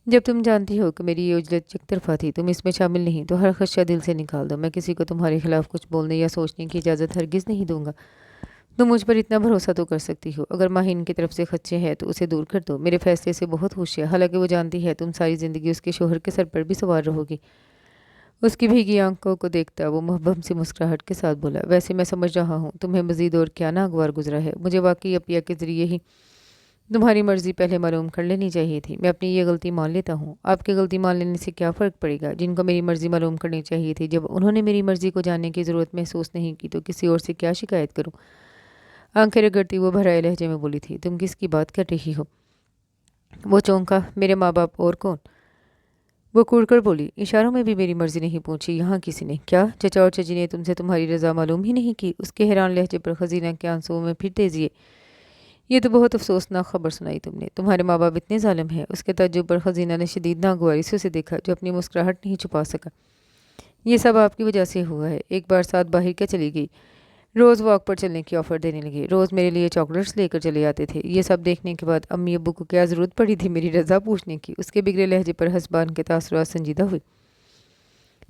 जब तुम जानती हो कि मेरी ये उजलत एक तरफा थी, तुम इसमें शामिल नहीं, तो हर खदशा दिल से निकाल दो। मैं किसी को तुम्हारे खिलाफ कुछ बोलने या सोचने की इजाज़त हरगिज़ नहीं दूंगा। तुम मुझ पर इतना भरोसा तो कर सकती हो। अगर माहिन की तरफ से खदशे हैं तो उसे दूर कर दो। मेरे फैसले से बहुत खुश है। हालांकि वो जानती है तुम सारी ज़िंदगी उसके शोहर के सर पर भी सवार रहोगी। उसकी भीगी आंखों को देखता वो मुहब्बम सी मुस्कुराहट के साथ बोला, वैसे मैं समझ रहा हूँ तुम्हें मजीद और क्या नागवार गुजरा है। मुझे वाकई अपिया के ज़रिए ही तुम्हारी मर्ज़ी पहले मालूम कर लेनी चाहिए थी। मैं अपनी ये गलती मान लेता हूँ। आपकी गलती मान लेने से क्या फ़र्क पड़ेगा? जिनको मेरी मर्ज़ी मालूम करनी चाहिए थी, जब उन्होंने मेरी मर्ज़ी को जानने की ज़रूरत महसूस नहीं की, तो किसी और से क्या शिकायत करूँ? आंखें रगड़ती वो भराए लहजे में बोली थी, तुम किसकी बात कर रही हो? वो चौंका, मेरे माँ बाप और कौन? वो कूड़कर बोली, इशारों में भी मेरी मर्जी नहीं पूछी यहाँ किसी ने? क्या चचा और चची ने तुमसे तुम्हारी रजा मालूम ही नहीं की? उसके हैरान लहजे पर खजीना के आंसुओं में फिर तेजी है। ये तो बहुत अफसोसनाक खबर सुनाई तुमने। तुम्हारे माँ बाप इतने जालिम हैं? उसके तज्जुब पर खजीना ने शदीद नागवारी से उसे देखा, जो अपनी मुस्कुराहट नहीं छुपा सका। ये सब आपकी वजह से हुआ है। एक बार साथ बाहर क्या चली गई, रोज़ वॉक पर चलने की ऑफ़र देने लगे, रोज़ मेरे लिए चॉकलेट्स लेकर चले आते थे। ये सब देखने के बाद अम्मी अब्बू को क्या ज़रूरत पड़ी थी मेरी रज़ा पूछने की? उसके बिगड़े लहजे पर हसबान के तासुरात संजीदा हुए।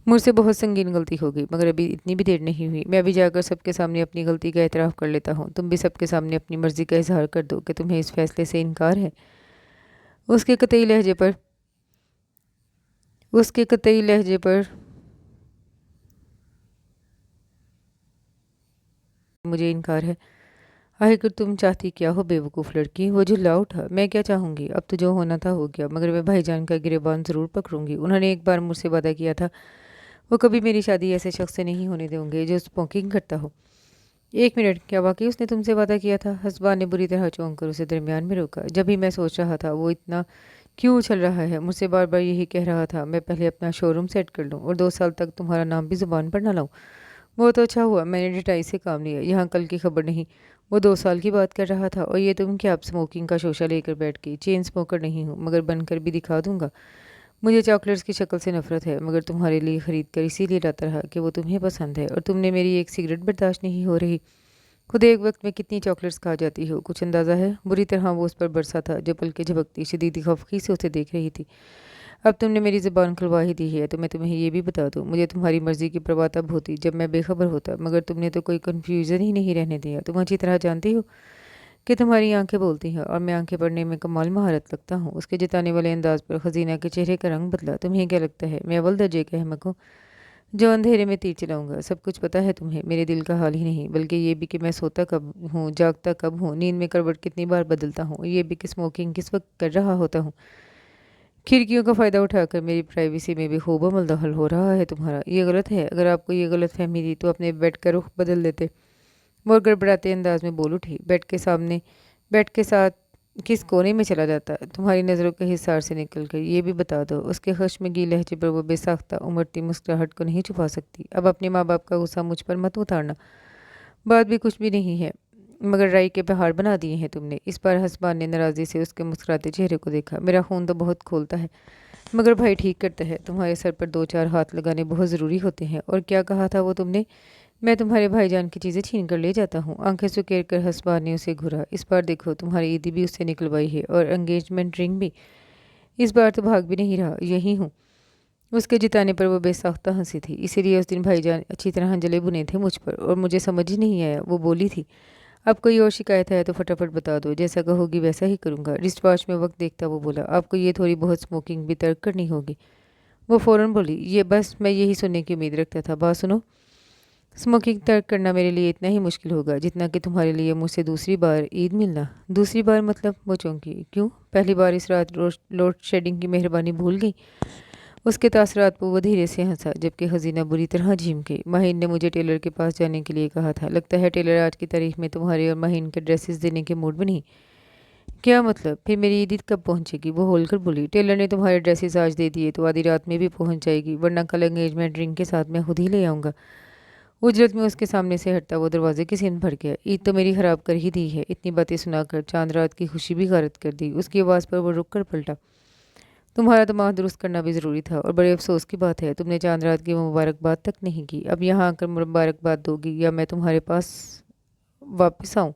मुझसे बहुत संगीन गलती हो गई, मगर अभी इतनी भी देर नहीं हुई। मैं अभी जाकर सबके सामने अपनी गलती का एतराफ़ कर लेता हूँ। तुम भी सबके सामने अपनी मर्ज़ी का इजहार कर दो कि तुम्हें इस फैसले से इनकार है। उसके कतई लहजे पर उसके कतई लहजे पर मुझे इनकार है। आखिर तुम चाहती क्या हो बेवकूफ़ लड़की? वो झुल्ला उठा, मैं क्या चाहूँगी? अब तो जो होना था हो गया, मगर मैं भाईजान का गिरेबान ज़रूर पकड़ूंगी। उन्होंने एक बार मुझसे वादा किया था, वो कभी मेरी शादी ऐसे शख्स से नहीं होने देंगे जो स्मोकिंग करता हो। एक मिनट, क्या वाकई उसने तुमसे वादा किया था? हसबा ने बुरी तरह चौंक कर उसे दरमियान में रोका। जब भी मैं सोच रहा था वो इतना क्यों उछल रहा है, मुझसे बार बार यही कह रहा था मैं पहले अपना शोरूम सेट कर लूँ और 2 साल तक तुम्हारा नाम भी ज़ुबान पर ना लाऊं। वो तो अच्छा हुआ मैंने डिटाई से काम लिया। यहाँ कल की खबर नहीं, वो 2 साल की बात कर रहा था। और ये तुम क्या अब स्मोकिंग का शोशा लेकर बैठ गई? चेन स्मोकर नहीं हूँ, मगर बनकर भी दिखा दूंगा। मुझे चॉकलेट्स की शक्ल से नफरत है, मगर तुम्हारे लिए खरीद कर इसीलिए लाता रहा कि वो तुम्हें पसंद है। और तुमने मेरी एक सिगरेट बर्दाश्त नहीं हो रही। खुद एक वक्त में कितनी चॉकलेट्स खा जाती हो, कुछ अंदाज़ा है? बुरी तरह वो उस पर बरसा था, जो पलके झपकती शदीद खफकी से उसे देख रही थी। अब तुमने मेरी ज़ुबान खुलवा ही दी है, तो मैं तुम्हें ये भी बता दूँ, मुझे तुम्हारी मर्ज़ी की परवाह तब होती जब मैं बेखबर होता, मगर तुमने तो कोई कन्फ्यूज़न ही नहीं रहने दिया। तुम अच्छी तरह जानती हो कि तुम्हारी आंखें बोलती हैं और मैं आंखें पढ़ने में कमाल महारत लगता हूँ। उसके जताने वाले अंदाज पर खजीना के चेहरे का रंग बदला। तुम्हें क्या लगता है मैं अव्वल दर्जे का अहमक हूँ जो अंधेरे में तीर चलाऊंगा? सब कुछ पता है तुम्हें, मेरे दिल का हाल ही नहीं, बल्कि ये भी कि मैं सोता कब हूँ, जागता कब हूँ, नींद में करवट कितनी बार बदलता हूँ, ये भी कि स्मोकिंग किस वक्त कर रहा होता हूँ। खिड़कियों का फ़ायदा उठाकर मेरी प्राइवेसी में भी खूब अमल दखल हो रहा है तुम्हारा। ये गलत है। अगर आपको ये गलत फहमी थी तो अपने बेड का रुख बदल देते। वो गड़बड़ाते अंदाज में बोल उठी, बेड के साथ किस कोने में चला जाता, तुम्हारी नज़रों के हिसार से निकल कर, ये भी बता दो। उसके खश्मगीन लहजे पर वो बेसाख्ता उमड़ती मुस्कुराहट को नहीं छुपा सकती। अब अपने माँ बाप का गुस्सा मुझ पर मत उतारना। बात भी कुछ भी नहीं है, मगर राई के पहाड़ बना दिए हैं तुमने। इस बार हसबान ने नाराज़ी से उसके मुस्कुराते चेहरे को देखा। मेरा खून तो बहुत खोलता है, मगर भाई ठीक करता है। तुम्हारे सर पर 2-4 हाथ लगाने बहुत ज़रूरी होते हैं। और क्या कहा था वो तुमने? मैं तुम्हारे भाईजान की चीज़ें छीन कर ले जाता हूँ? आंखें सुकेर कर हसबान ने उसे घूरा। इस बार देखो तुम्हारी ईदी भी उससे निकलवाई है और एंगेजमेंट रिंग भी। इस बार तो भाग भी नहीं रहा, यही हूँ। उसके जिताने पर वो बेसाख्ता हंसी थी। इसीलिए उस दिन भाईजान अच्छी तरह जले बुने थे मुझ पर और मुझे समझ ही नहीं आया। वो बोली थी, अब कोई और शिकायत है तो फटाफट बता दो, जैसा कहोगी वैसा ही करूँगा। रिस्ट वॉच में वक्त देखता वो बोला, आपको ये थोड़ी बहुत स्मोकिंग भी तर्क करनी होगी। वो फ़ौरन बोली, ये बस मैं यही सुनने की उम्मीद रखता था। बात सुनो, स्मोकिंग तर्क करना मेरे लिए इतना ही मुश्किल होगा जितना कि तुम्हारे लिए मुझसे दूसरी बार ईद मिलना। दूसरी बार मतलब? वो चौंकी। क्यों? पहली बार इस रात लोड शेडिंग की मेहरबानी भूल गई? उसके तासरात पर वो धीरे से हंसा, जबकि हसीना बुरी तरह झीम गई। माहिन ने मुझे टेलर के पास जाने के लिए कहा था। लगता है टेलर आज की तारीख में तुम्हारे और माहिन के ड्रेसेस देने के मूड में नहीं। क्या मतलब? फिर मेरी ईद कब पहुंचेगी? वो होलकर बोली, टेलर ने तुम्हारे ड्रेसेस आज दे दिए तो आधी रात में भी पहुंच जाएगी, वरना कल एंगेजमेंट रिंग के साथ मैं खुद ही ले आऊँगा। उजरत में उसके सामने से हटता वो दरवाजे की सीन भर गया। ईद तो मेरी खराब कर ही दी है। इतनी बातें सुनाकर चांद रात की खुशी भी गारत कर दी। उसकी आवाज़ पर वो रुक कर पलटा। तुम्हारा दिमाग दुरुस्त करना भी ज़रूरी था, और बड़े अफसोस की बात है तुमने चांद रात की मुबारकबाद तक नहीं की। अब यहाँ आकर मुबारकबाद दोगी या मैं तुम्हारे पास वापस आऊँ?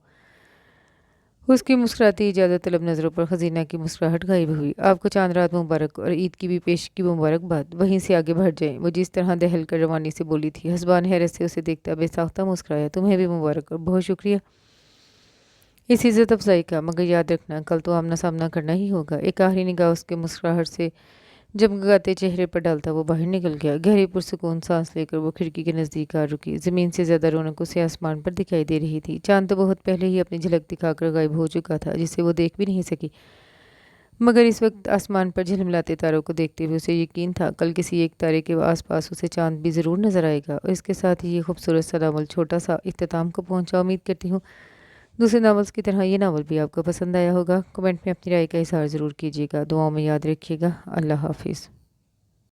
उसकी मुस्कुराती इजाज़त तलब नज़रों पर खजीना की मुस्कुराहट गायब हुई। आपको चांद रात मुबारक और ईद की भी पेश की मुबारकबाद। वहीं से आगे बढ़ जाएं। वो जिस तरह दहल कर रवानी से बोली थी। हसबान हैरत से उसे देखता बेसाख्ता मुस्कुराया। तुम्हें भी मुबारक और बहुत शुक्रिया इस इज़्ज़त अफजाई का, मगर याद रखना कल तो आमना सामना करना ही होगा। एक आखिरी निगाह उसके मुस्कुराहट से जगमगाते चेहरे पर डालता वो बाहर निकल गया। गहरी पुरसुकून सांस लेकर वो खिड़की के नज़दीक आ रुकी। ज़मीन से ज़्यादा रौनक उसे आसमान पर दिखाई दे रही थी। चांद तो बहुत पहले ही अपनी झलक दिखाकर गायब हो चुका था, जिसे वो देख भी नहीं सकी। मगर इस वक्त आसमान पर झिलमिलाते तारों को देखते हुए उसे यकीन था कल किसी एक तारे के आसपास उसे चांद भी ज़रूर नजर आएगा। और इसके साथ ही ये खूबसूरत सा नावल छोटा सा इख्तिताम को पहुंचा। उम्मीद करती हूँ दूसरे नावल्स की तरह ये नावल भी आपको पसंद आया होगा। कमेंट में अपनी राय का इज़हार ज़रूर कीजिएगा। दुआओं में याद रखिएगा। अल्लाह हाफिज़।